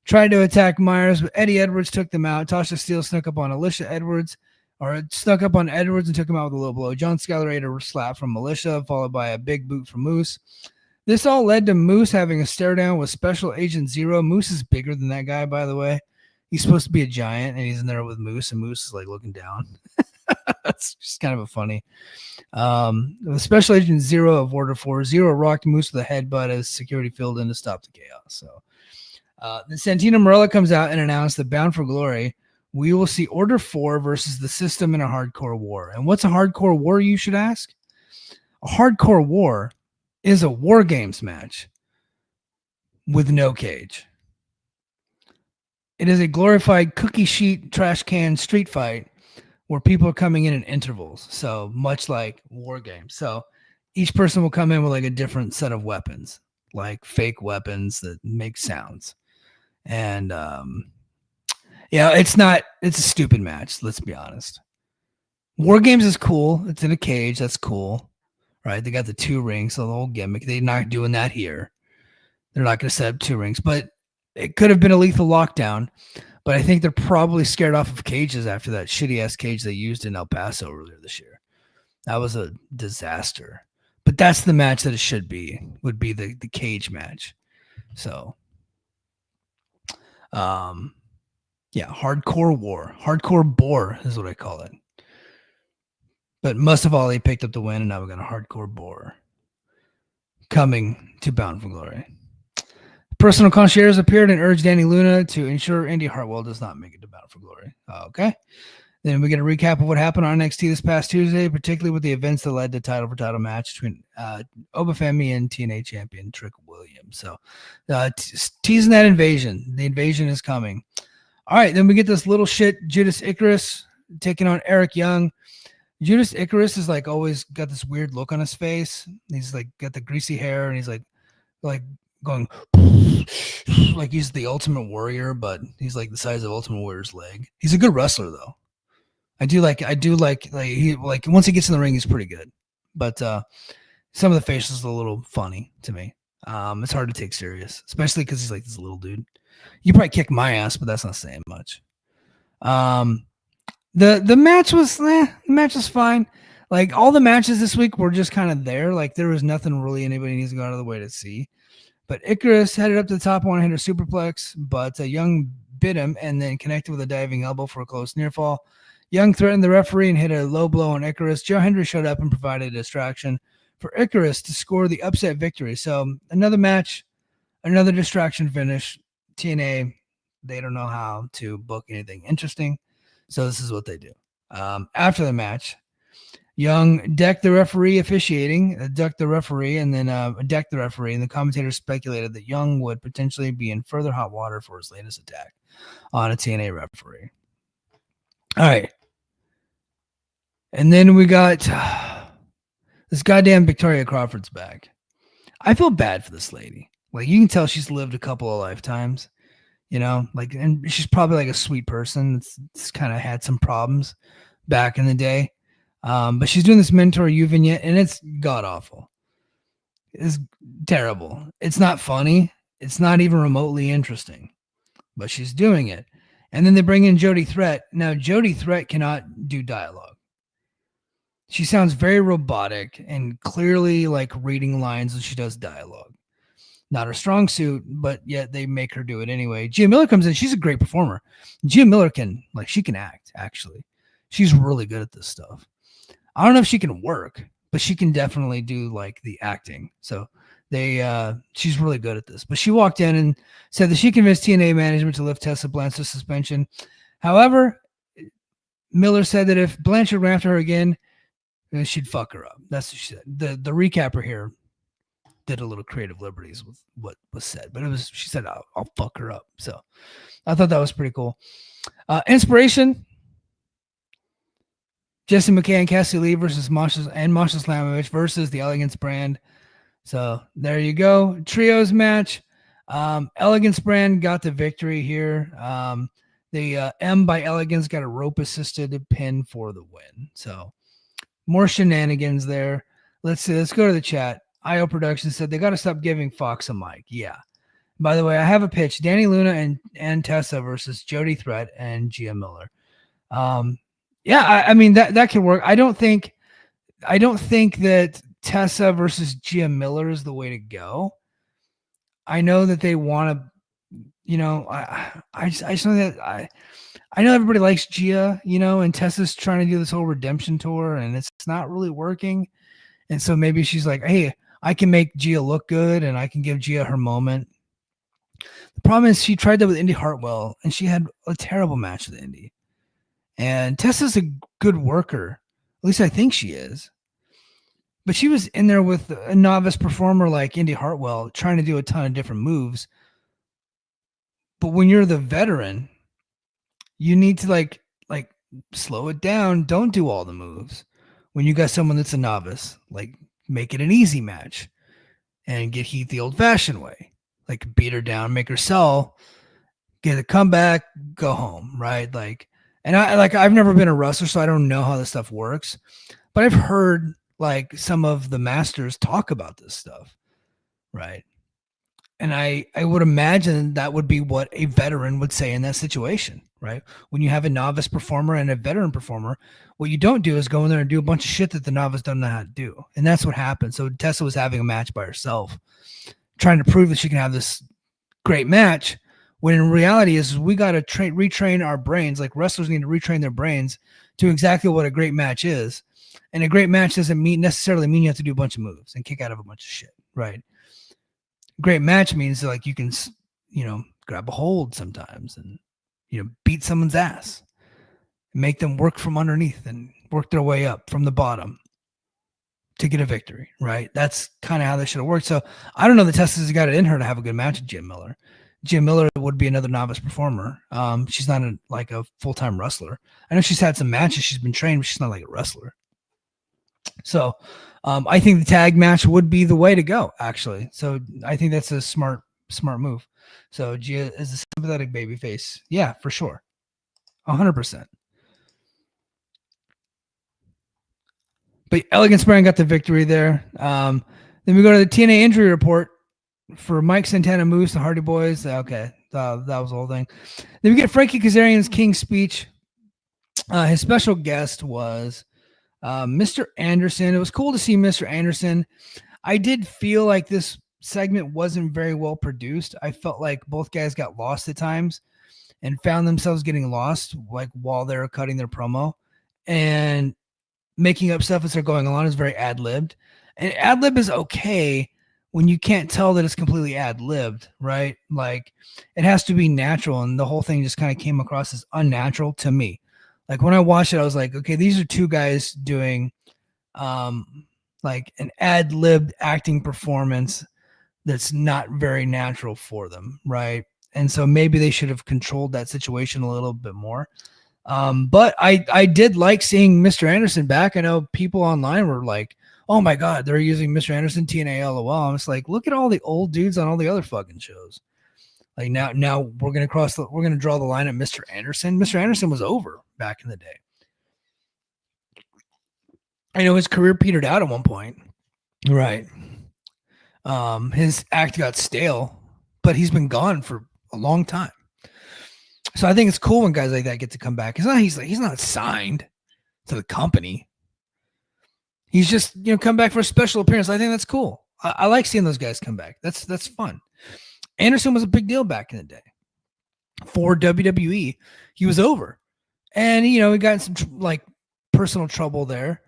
tried to attack Myers, but Eddie Edwards took them out. Tasha Steele snuck up on Edwards and took him out with a low blow. John Skyler ate a slap from Militia, followed by a big boot from Moose. This all led to Moose having a stare down with Special Agent Zero. Moose is bigger than that guy, by the way. He's supposed to be a giant, and he's in there with Moose, and Moose is like looking down. That's just kind of a funny. The Special Agent Zero of Order 4. Zero rocked Moose with a headbutt as security filled in to stop the chaos. So then Santino Marella comes out and announced that Bound for Glory, we will see Order 4 versus the System in a hardcore war. And what's a hardcore war, you should ask? A hardcore war is a War Games match with no cage. It is a glorified cookie sheet, trash can street fight where people are coming in intervals. So much like War Games. So each person will come in with like a different set of weapons, like fake weapons that make sounds. And it's a stupid match. Let's be honest. War Games is cool. It's in a cage. That's cool. Right. They got the 2 rings. So the whole gimmick, they're not doing that here. They're not going to set up 2 rings, but it could have been a lethal lockdown. But I think they're probably scared off of cages after that shitty ass cage they used in El Paso earlier this year. That was a disaster. But that's the match that it should be, would be the cage match. So, hardcore war. Hardcore bore is what I call it. But Mustafa Ali picked up the win, and now we got a hardcore bore coming to Bound for Glory. Personal concierge appeared and urged Danny Luna to ensure Indy Hartwell does not make it to Bound for Glory. Okay. Then we get a recap of what happened on NXT this past Tuesday, particularly with the events that led to title for title match between Obafemi and TNA champion Trick Williams. So teasing that invasion. The invasion is coming. All right. Then we get this little shit Judas Icarus taking on Eric Young. Judas Icarus is like always got this weird look on his face. He's like got the greasy hair and he's like going like he's the Ultimate Warrior, but he's like the size of Ultimate Warrior's leg. He's a good wrestler though. I do like he once he gets in the ring, he's pretty good. But some of the faces are a little funny to me. It's hard to take serious, especially because he's like this little dude. You probably kick my ass, but that's not saying much. The match was fine. Like all the matches this week were just kind of there. Like there was nothing really anybody needs to go out of the way to see. But Icarus headed up to the top, one-hander superplex, but Young bit him and then connected with a diving elbow for a close near fall. Young threatened the referee and hit a low blow on Icarus. Joe Hendry showed up and provided a distraction for Icarus to score the upset victory. So another match, another distraction finish. TNA, they don't know how to book anything interesting. So this is what they do. After the match, Young decked the referee officiating, ducked the referee, and then decked the referee. And the commentator speculated that Young would potentially be in further hot water for his latest attack on a TNA referee. All right. And then we got this goddamn Victoria Crawford's back. I feel bad for this lady. Like, you can tell she's lived a couple of lifetimes, and she's probably like a sweet person. It's kind of had some problems back in the day. But she's doing this mentor you vignette, and it's god awful. It's terrible. It's not funny. It's not even remotely interesting, but she's doing it. And then they bring in Jody Threat. Now, Jody Threat cannot do dialogue. She sounds very robotic and clearly like reading lines when she does dialogue. Not her strong suit, but yet they make her do it anyway. Gia Miller comes in. She's a great performer. Gia Miller she can act, actually. She's really good at this stuff. I don't know if she can work, but she can definitely do like the acting. So she's really good at this. But she walked in and said that she convinced TNA management to lift Tessa Blanchard's suspension. However, Miller said that if Blanchard ran after her again, she'd fuck her up. That's what she said. The recapper here did a little creative liberties with what was said, but she said, I'll fuck her up. So I thought that was pretty cool. Inspiration. Jesse McKay and Cassie Lee versus Masha Slamovich versus the Elegance brand. So there you go. Trios match. Elegance brand got the victory here. The M by Elegance got a rope assisted pin for the win. So more shenanigans there. Let's see. Let's go to the chat. IO Productions said they got to stop giving Fox a mic. Yeah. By the way, I have a pitch. Danny Luna and Tessa versus Jody Threat and Gia Miller. Yeah, I mean that could work. I don't think that Tessa versus Gia Miller is the way to go. I know that they want to, I just know that I know everybody likes Gia, and Tessa's trying to do this whole redemption tour, and it's not really working. And so maybe she's like, hey, I can make Gia look good, and I can give Gia her moment. The problem is she tried that with Indy Hartwell, and she had a terrible match with Indy. And Tessa's a good worker. At least I think she is. But she was in there with a novice performer like Indy Hartwell trying to do a ton of different moves. But when you're the veteran, you need to like slow it down. Don't do all the moves. When you got someone that's a novice, like make it an easy match and get Heat the old-fashioned way. Like beat her down, make her sell, get a comeback, go home, right? And I've never been a wrestler, so I don't know how this stuff works. But I've heard like some of the masters talk about this stuff, right? And I would imagine that would be what a veteran would say in that situation, right? When you have a novice performer and a veteran performer, what you don't do is go in there and do a bunch of shit that the novice doesn't know how to do. And that's what happened. So Tessa was having a match by herself, trying to prove that she can have this great match, when in reality is we got to retrain our brains. Like wrestlers need to retrain their brains to exactly what a great match is. And a great match doesn't necessarily mean you have to do a bunch of moves and kick out of a bunch of shit, right? Great match means like you can, grab a hold sometimes and, beat someone's ass, make them work from underneath and work their way up from the bottom to get a victory, right? That's kind of how they should have worked. So I don't know that Tessa's got it in her to have a good match with Jim Miller. Jim Miller would be another novice performer. She's not a full-time wrestler. I know she's had some matches. She's been trained, but she's not like a wrestler. So I think the tag match would be the way to go, actually. So I think that's a smart move. So Gia is a sympathetic babyface. Yeah, for sure. 100%. But Elegance Brand got the victory there. Then we go to the TNA injury report for Mike Santana moves to Hardy Boys. Okay, that was the whole thing. Then we get Frankie Kazarian's King's speech. His special guest was Mr. Anderson. It was cool to see Mr. Anderson. I did feel like this segment wasn't very well produced. I felt like both guys got lost at times and found themselves getting lost like while they were cutting their promo and making up stuff as they're going along. Is very ad-libbed. And ad-lib is okay when you can't tell that it's completely ad-libbed, right? Like it has to be natural, and the whole thing just kind of came across as unnatural to me. Like when I watched it, I was like, okay, these are two guys doing like an ad-libbed acting performance that's not very natural for them, right? And so maybe they should have controlled that situation a little bit more. But I did like seeing Mr. Anderson back. I know people online were like, oh my God, they're using Mr. Anderson, TNA, LOL. I'm just like, look at all the old dudes on all the other fucking shows. Like now we're going to draw the line at Mr. Anderson. Mr. Anderson was over back in the day. I know his career petered out at one point. Right. His act got stale, but he's been gone for a long time. So I think it's cool when guys like that get to come back. He's not signed to the company. He's just come back for a special appearance. I think that's cool. I like seeing those guys come back. That's fun. Anderson was a big deal back in the day for WWE. He was over, and he got in some like personal trouble there,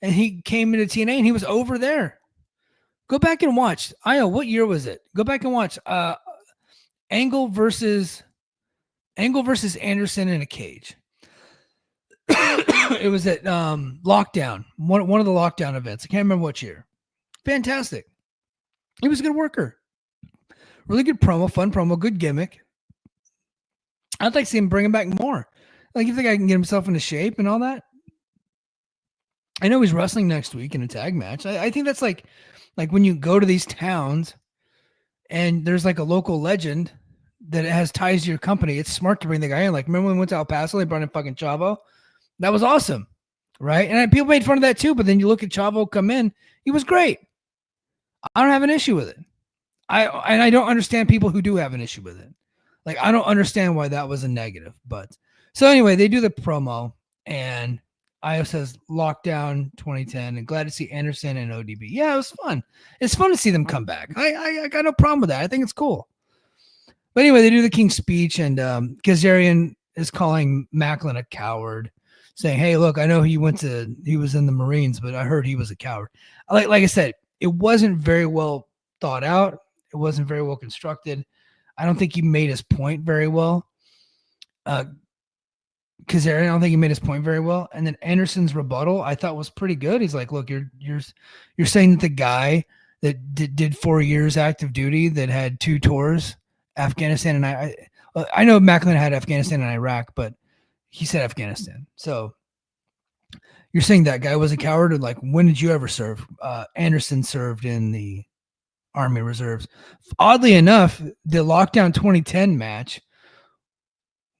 and he came into TNA and he was over there. Go back and watch. I know what year was it. Go back and watch. Angle versus Anderson in a cage. It was at Lockdown, one of the Lockdown events. I can't remember what year. Fantastic. He was a good worker. Really good promo, fun promo, good gimmick. I'd like to see him bring him back more. Like, you think I can get himself into shape and all that? I know he's wrestling next week in a tag match. I think that's like when you go to these towns and there's like a local legend that has ties to your company, it's smart to bring the guy in. Like, remember when we went to El Paso, they brought in fucking Chavo? That was awesome, right? And people made fun of that too, but then you look at Chavo come in, he was great. I don't have an issue with it. I don't understand people who do have an issue with it. Like, I don't understand why that was a negative. But so anyway, they do the promo, and Io says Lockdown 2010, and glad to see Anderson and ODB. Yeah, it was fun. It's fun to see them come back. I got no problem with that. I think it's cool. But anyway, they do the King's speech, and Kazarian is calling Macklin a coward, saying, "Hey, look, I know he was in the Marines, but I heard he was a coward." Like I said, it wasn't very well thought out. It wasn't very well constructed. I don't think he made his point very well. Kazarian, I don't think he made his point very well. And then Anderson's rebuttal, I thought was pretty good. He's like, "Look, you're saying that the guy that did 4 years active duty, that had 2 tours, Afghanistan and I know Macklin had Afghanistan and Iraq, but he said Afghanistan. So you're saying that guy was a coward? Or like, when did you ever serve?" Anderson served in the Army Reserves. Oddly enough, the Lockdown 2010 match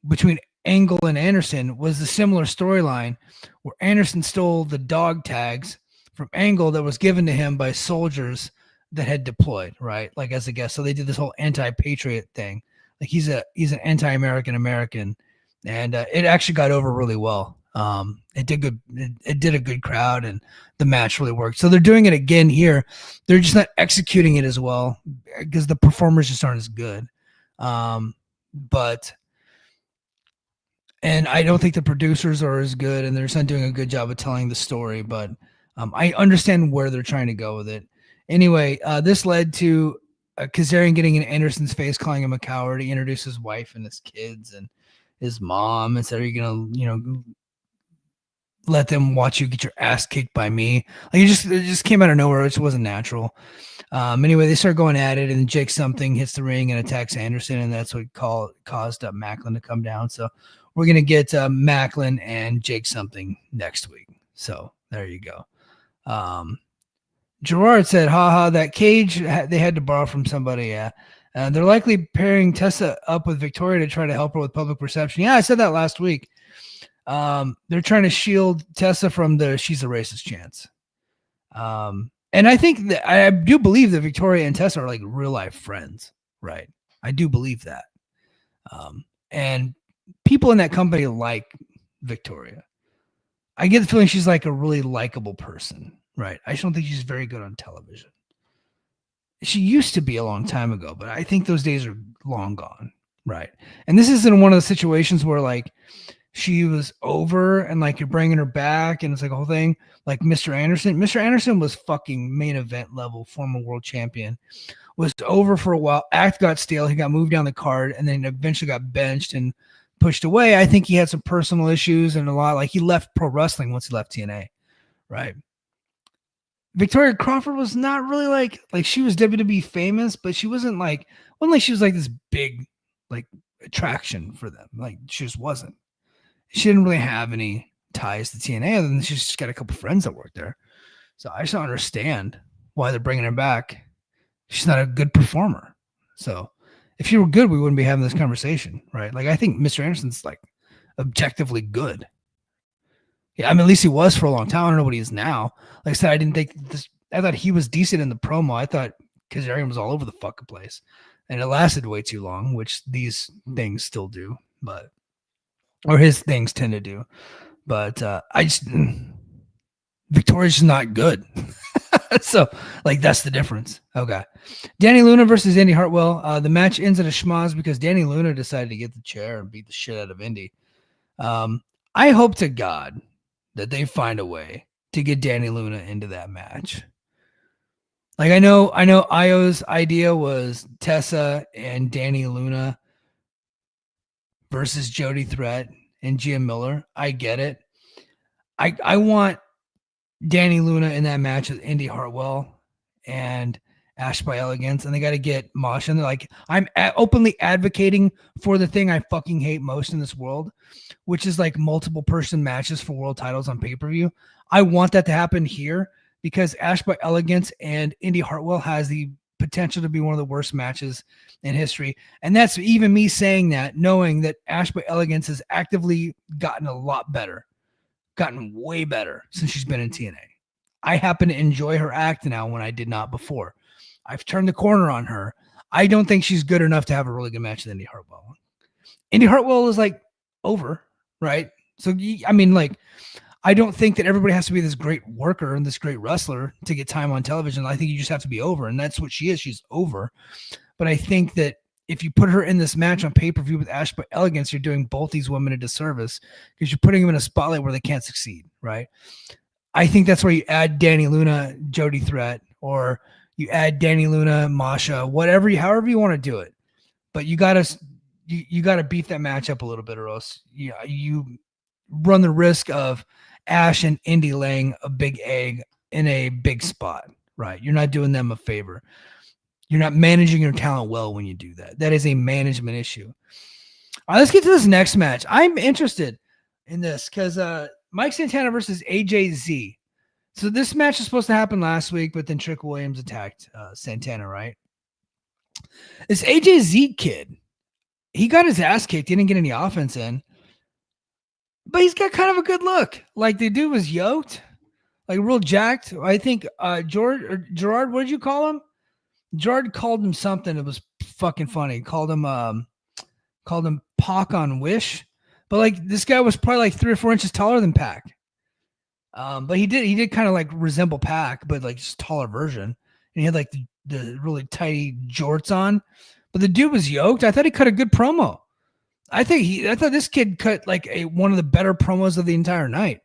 between Angle and Anderson was the similar storyline, where Anderson stole the dog tags from Angle that was given to him by soldiers that had deployed, right? Like, as a guest. So they did this whole anti-patriot thing. Like, he's an anti-American American, and it actually got over really well. It did good. It did a good crowd, and the match really worked. So they're doing it again here. They're just not executing it as well because the performers just aren't as good. And I don't think the producers are as good, and they're just not doing a good job of telling the story. But I understand where they're trying to go with it. Anyway, this led to Kazarian getting in Anderson's face, calling him a coward. He introduced his wife and his kids and his mom and said, "Are you gonna, let them watch you get your ass kicked by me?" Like, it just came out of nowhere. It just wasn't natural. Anyway, they start going at it, and Jake something hits the ring and attacks Anderson, and that's what caused Macklin to come down. So we're gonna get Macklin and Jake something next week. So there you go. Gerard said, "Haha, that cage they had to borrow from somebody." Yeah. They're likely pairing Tessa up with Victoria to try to help her with public perception. Yeah, I said that last week. They're trying to shield Tessa from the "she's a racist" chance. And I think that I do believe that Victoria and Tessa are like real life friends, right? I do believe that. And people in that company like Victoria. I get the feeling she's like a really likable person, right? I just don't think she's very good on television. She used to be a long time ago, but I think those days are long gone, right? And this isn't one of the situations where like she was over and like you're bringing her back and it's like a whole thing. Like Mr. Anderson. Mr. Anderson was fucking main event level, former world champion. Was over for a while. Act got stale. He got moved down the card and then eventually got benched and pushed away. I think he had some personal issues and a lot. Like, he left pro wrestling once he left TNA, right? Victoria Crawford was not really like she was WWE famous, but she wasn't like she was like this big like attraction for them. Like, she just wasn't. She didn't really have any ties to TNA other than she's just got a couple friends that work there. So I just don't understand why they're bringing her back. She's not a good performer. So if she were good, we wouldn't be having this conversation, right? Like, I think Mr. Anderson's like objectively good. Yeah, I mean, at least he was for a long time. I don't know what he is now. Like I said, I didn't think this. I thought he was decent in the promo. I thought Kazarian was all over the fucking place, and it lasted way too long, which these things still do, but or his things tend to do. But I just Victoria's just not good. So, like, that's the difference. Okay. Danny Luna versus Indy Hartwell. The match ends in a schmoz because Danny Luna decided to get the chair and beat the shit out of Indy. I hope to God that they find a way to get Danny Luna into that match. Like, I know Io's idea was Tessa and Danny Luna versus Jody Threat and Gia Miller. I get it. I want Danny Luna in that match with Indy Hartwell and Ash by Elegance, and they got to get Masha. And they're like, I'm openly advocating for the thing I fucking hate most in this world, which is like multiple person matches for world titles on pay-per-view. I want that to happen here because Ash by Elegance and Indy Hartwell has the potential to be one of the worst matches in history. And that's even me saying that, knowing that Ash by Elegance has actively gotten a lot better. Gotten way better since she's been in TNA. I happen to enjoy her act now when I did not before. I've turned the corner on her. I don't think she's good enough to have a really good match with Indy Hartwell. Indy Hartwell is like over, right? So, I mean, like, I don't think that everybody has to be this great worker and this great wrestler to get time on television. I think you just have to be over, and that's what she is. She's over. But I think that if you put her in this match on pay-per-view with Ash by Elegance, you're doing both these women a disservice because you're putting them in a spotlight where they can't succeed, right? I think that's where you add Danny Luna, Jody Threat, or you add Danny Luna, Masha, however you want to do it. But you gotta beef that match up a little bit, or else you run the risk of Ash and Indy laying a big egg in a big spot, right? You're not doing them a favor. You're not managing your talent well when you do that. That is a management issue. All right, let's get to this next match. I'm interested in this because Mike Santana versus AJZ. So this match is supposed to happen last week, but then Trick Williams attacked Santana, right? This AJZ kid, he got his ass kicked. He didn't get any offense in. But he's got kind of a good look. Like, the dude was yoked, like real jacked. I think Gerard, what did you call him? Gerard called him something that was fucking funny. Called him Pac on Wish. But like, this guy was probably like 3 or 4 inches taller than Pac. But he did kind of like resemble Pac, but like just taller version. And he had like the really tighty jorts on. But the dude was yoked. I thought he cut a good promo. I thought this kid cut like one of the better promos of the entire night.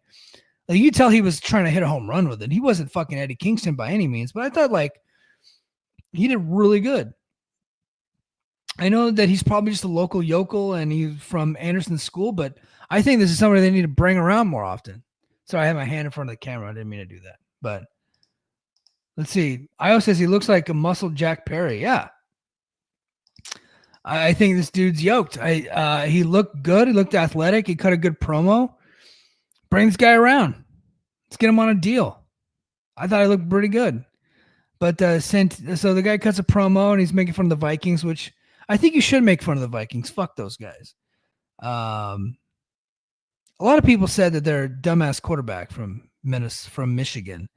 Like, you could tell he was trying to hit a home run with it. He wasn't fucking Eddie Kingston by any means, but I thought like he did really good. I know that he's probably just a local yokel and he's from Anderson School, but I think this is somebody they need to bring around more often. Sorry, I have my hand in front of the camera. I didn't mean to do that. But let's see. Io says he looks like a muscled Jack Perry. Yeah. I think this dude's yoked. He looked good. He looked athletic. He cut a good promo. Bring this guy around. Let's get him on a deal. I thought he looked pretty good. But so the guy cuts a promo and he's making fun of the Vikings, which I think you should make fun of the Vikings. Fuck those guys. A lot of people said that their dumbass quarterback from Michigan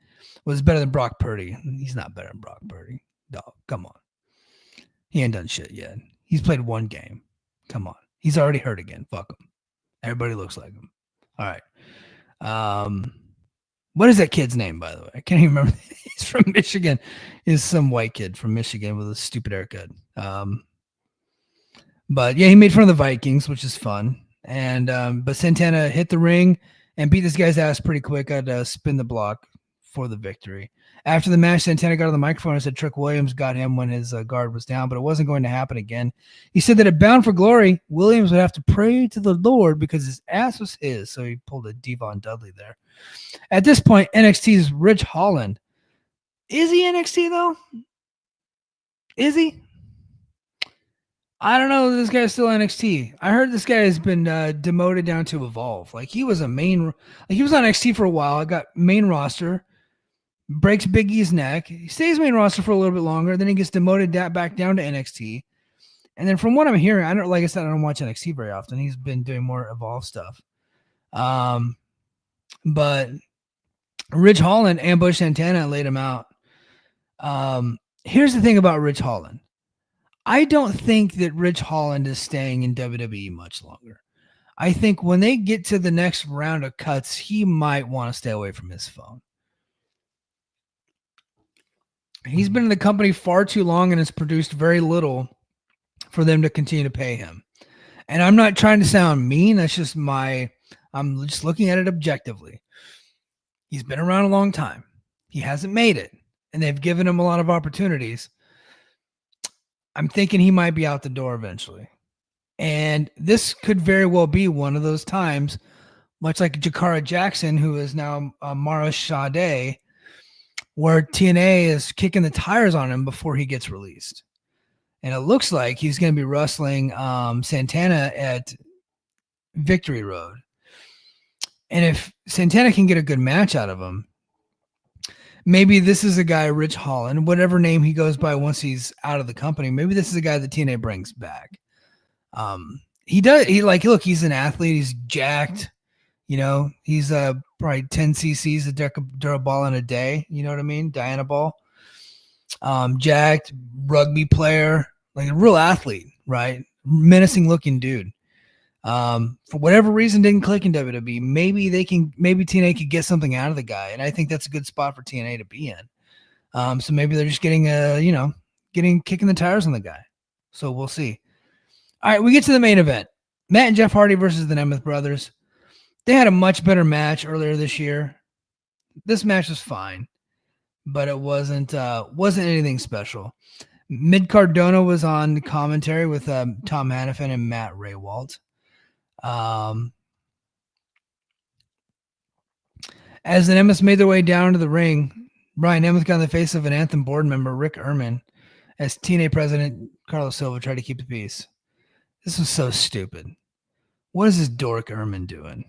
was better than Brock Purdy. He's not better than Brock Purdy. Dog, come on. He ain't done shit yet. He's played 1 game. Come on. He's already hurt again. Fuck him. Everybody looks like him. All right. What is that kid's name, by the way? I can't even remember. He's from Michigan. He's some white kid from Michigan with a stupid haircut. But yeah, he made fun of the Vikings, which is fun. And but Santana hit the ring and beat this guy's ass pretty quick. I'd spin the block for the victory. After the match, Santana got on the microphone and said Trick Williams got him when his guard was down, but it wasn't going to happen again. He said that at Bound for Glory, Williams would have to pray to the Lord because his ass was his. So he pulled a Devon Dudley there. At this point, NXT's Rich Holland. Is he NXT though? Is he? I don't know. This guy's still NXT. I heard this guy has been demoted down to Evolve. Like, he was he was on NXT for a while. I got main roster. Breaks Big E's neck. He stays main roster for a little bit longer. Then he gets demoted back down to NXT. And then from what I'm hearing, I don't watch NXT very often. He's been doing more Evolve stuff. But Ridge Holland ambushed Santana and laid him out. Here's the thing about Ridge Holland. I don't think that Ridge Holland is staying in WWE much longer. I think when they get to the next round of cuts, he might want to stay away from his phone. He's been in the company far too long and has produced very little for them to continue to pay him. And I'm not trying to sound mean. That's just I'm just looking at it objectively. He's been around a long time. He hasn't made it, and they've given him a lot of opportunities. I'm thinking he might be out the door eventually. And this could very well be one of those times, much like Jakara Jackson, who is now Mara Sade, where TNA is kicking the tires on him before he gets released. And it looks like he's going to be wrestling Santana at Victory Road. And if Santana can get a good match out of him, maybe this is a guy, Ridge Holland, whatever name he goes by once he's out of the company, maybe this is a guy that TNA brings back. Look, he's an athlete. He's jacked. You know, he's probably 10 cc's of Duraball in a day. You know what I mean? Diana ball. Jacked, rugby player, like a real athlete, right? Menacing looking dude. For whatever reason didn't click in WWE. Maybe TNA could get something out of the guy, and I think that's a good spot for TNA to be in. So maybe they're just kicking the tires on the guy. So we'll see. All right, we get to the main event. Matt and Jeff Hardy versus the Nemeth brothers. They had a much better match earlier this year. This match was fine, but it wasn't anything special. Mid Cardona was on commentary with Tom Hannafin and Matt Raywalt. As the Nemeth made their way down to the ring, Brian Nemeth got in the face of an Anthem board member, Rick Ehrman, as TNA president Carlos Silva tried to keep the peace. This was so stupid. What is this dork Ehrman doing?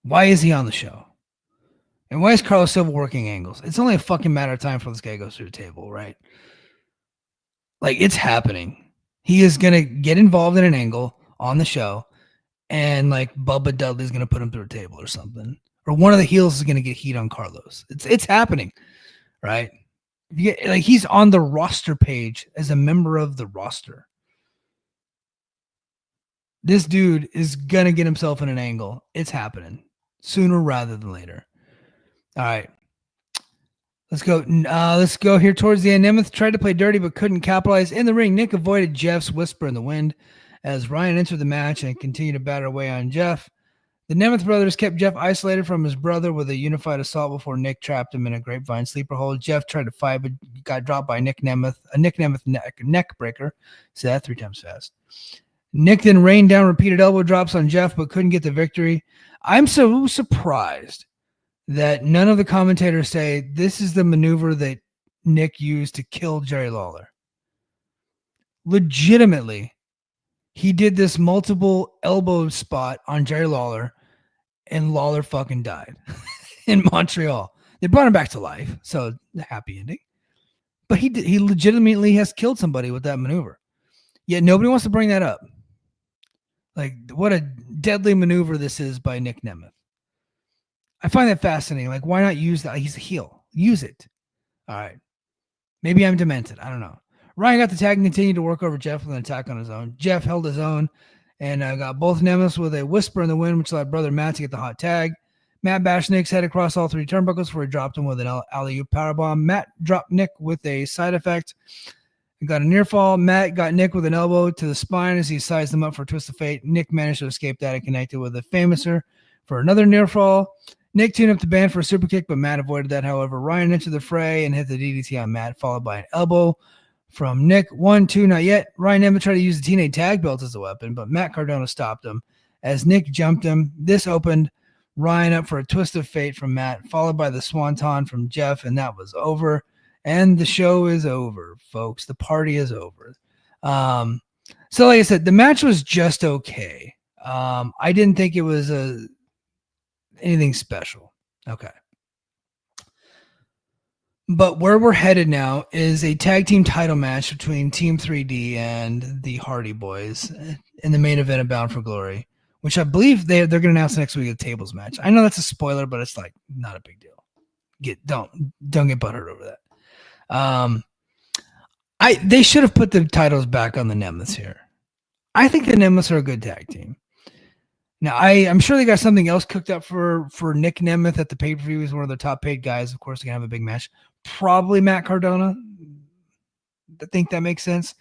Why is he on the show? And why is Carlos Silva working angles? It's only a fucking matter of time before this guy goes through the table, right? Like, it's happening. He is going to get involved in an angle on the show, and like Bubba Dudley's going to put him through a table or something. Or one of the heels is going to get heat on Carlos. It's happening, right? He's on the roster page as a member of the roster. This dude is going to get himself in an angle. It's happening sooner rather than later. All right. Let's go here towards the end. Nemeth tried to play dirty but couldn't capitalize. In the ring, Nick avoided Jeff's whisper in the wind as Ryan entered the match and continued to batter away on Jeff. The Nemeth brothers kept Jeff isolated from his brother with a unified assault before Nick trapped him in a grapevine sleeper hold. Jeff tried to fight but got dropped by Nick Nemeth, a Nick Nemeth neck breaker. Say that 3 times fast. Nick then rained down repeated elbow drops on Jeff but couldn't get the victory. I'm so surprised that none of the commentators say this is the maneuver that Nick used to kill Jerry Lawler. Legitimately, he did this multiple elbow spot on Jerry Lawler, and Lawler fucking died in Montreal. They brought him back to life, so a happy ending. But he legitimately has killed somebody with that maneuver. Yet nobody wants to bring that up. Like, what a deadly maneuver this is by Nick Nemeth. I find that fascinating. Like, why not use that? He's a heel. Use it. All right. Maybe I'm demented. I don't know. Ryan got the tag and continued to work over Jeff with an attack on his own. Jeff held his own and got both Nemeths with a whisper in the wind, which allowed brother Matt to get the hot tag. Matt bashed Nick's head across all 3 turnbuckles before he dropped him with an alley-oop powerbomb. Matt dropped Nick with a side effect. He got a near fall. Matt got Nick with an elbow to the spine as he sized him up for a twist of fate. Nick managed to escape that and connected with a famouser for another near fall. Nick tuned up the band for a super kick, but Matt avoided that. However, Ryan entered the fray and hit the DDT on Matt, followed by an elbow from Nick. 1, 2, not yet. Ryan Nemeth tried to use the TNA tag belt as a weapon, but Matt Cardona stopped him as Nick jumped him. This opened Ryan up for a twist of fate from Matt, followed by the swanton from Jeff, and that was over. And the show is over, folks. The party is over. So like I said, the match was just okay. I didn't think it was anything special. Okay. But where we're headed now is a tag team title match between Team 3D and the Hardy Boys in the main event of Bound for Glory. which I believe they're going to announce next week a tables match. I know that's a spoiler, but it's like not a big deal. Don't get butthurt over that. They should have put the titles back on the Nemeths here. I think the Nemeths are a good tag team. Now, I'm sure they got something else cooked up for Nick Nemeth at the pay-per-view. He's one of their top paid guys. Of course, they're going to have a big match. Probably Matt Cardona. I think that makes sense.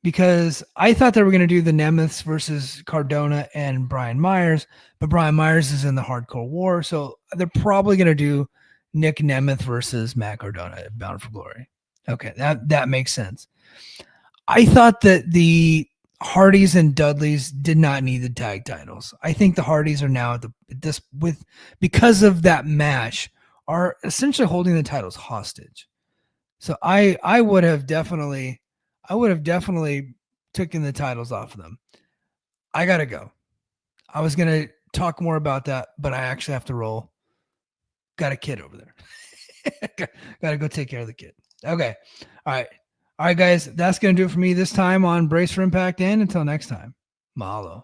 Because I thought they were going to do the Nemeths versus Cardona and Brian Myers, but Brian Myers is in the Hardcore War. So they're probably going to do Nick Nemeth versus Matt Cardona at Bound for Glory. Okay, that makes sense. I thought that the Hardys and Dudleys did not need the tag titles. I think the Hardys are now because of that match are essentially holding the titles hostage. So I would have definitely taken the titles off of them. I gotta go. I was gonna talk more about that, but I actually have to roll. Got a kid over there. Gotta go take care of the kid. Okay. All right, guys. That's gonna do it for me this time on Brace for Impact. And until next time, mahalo.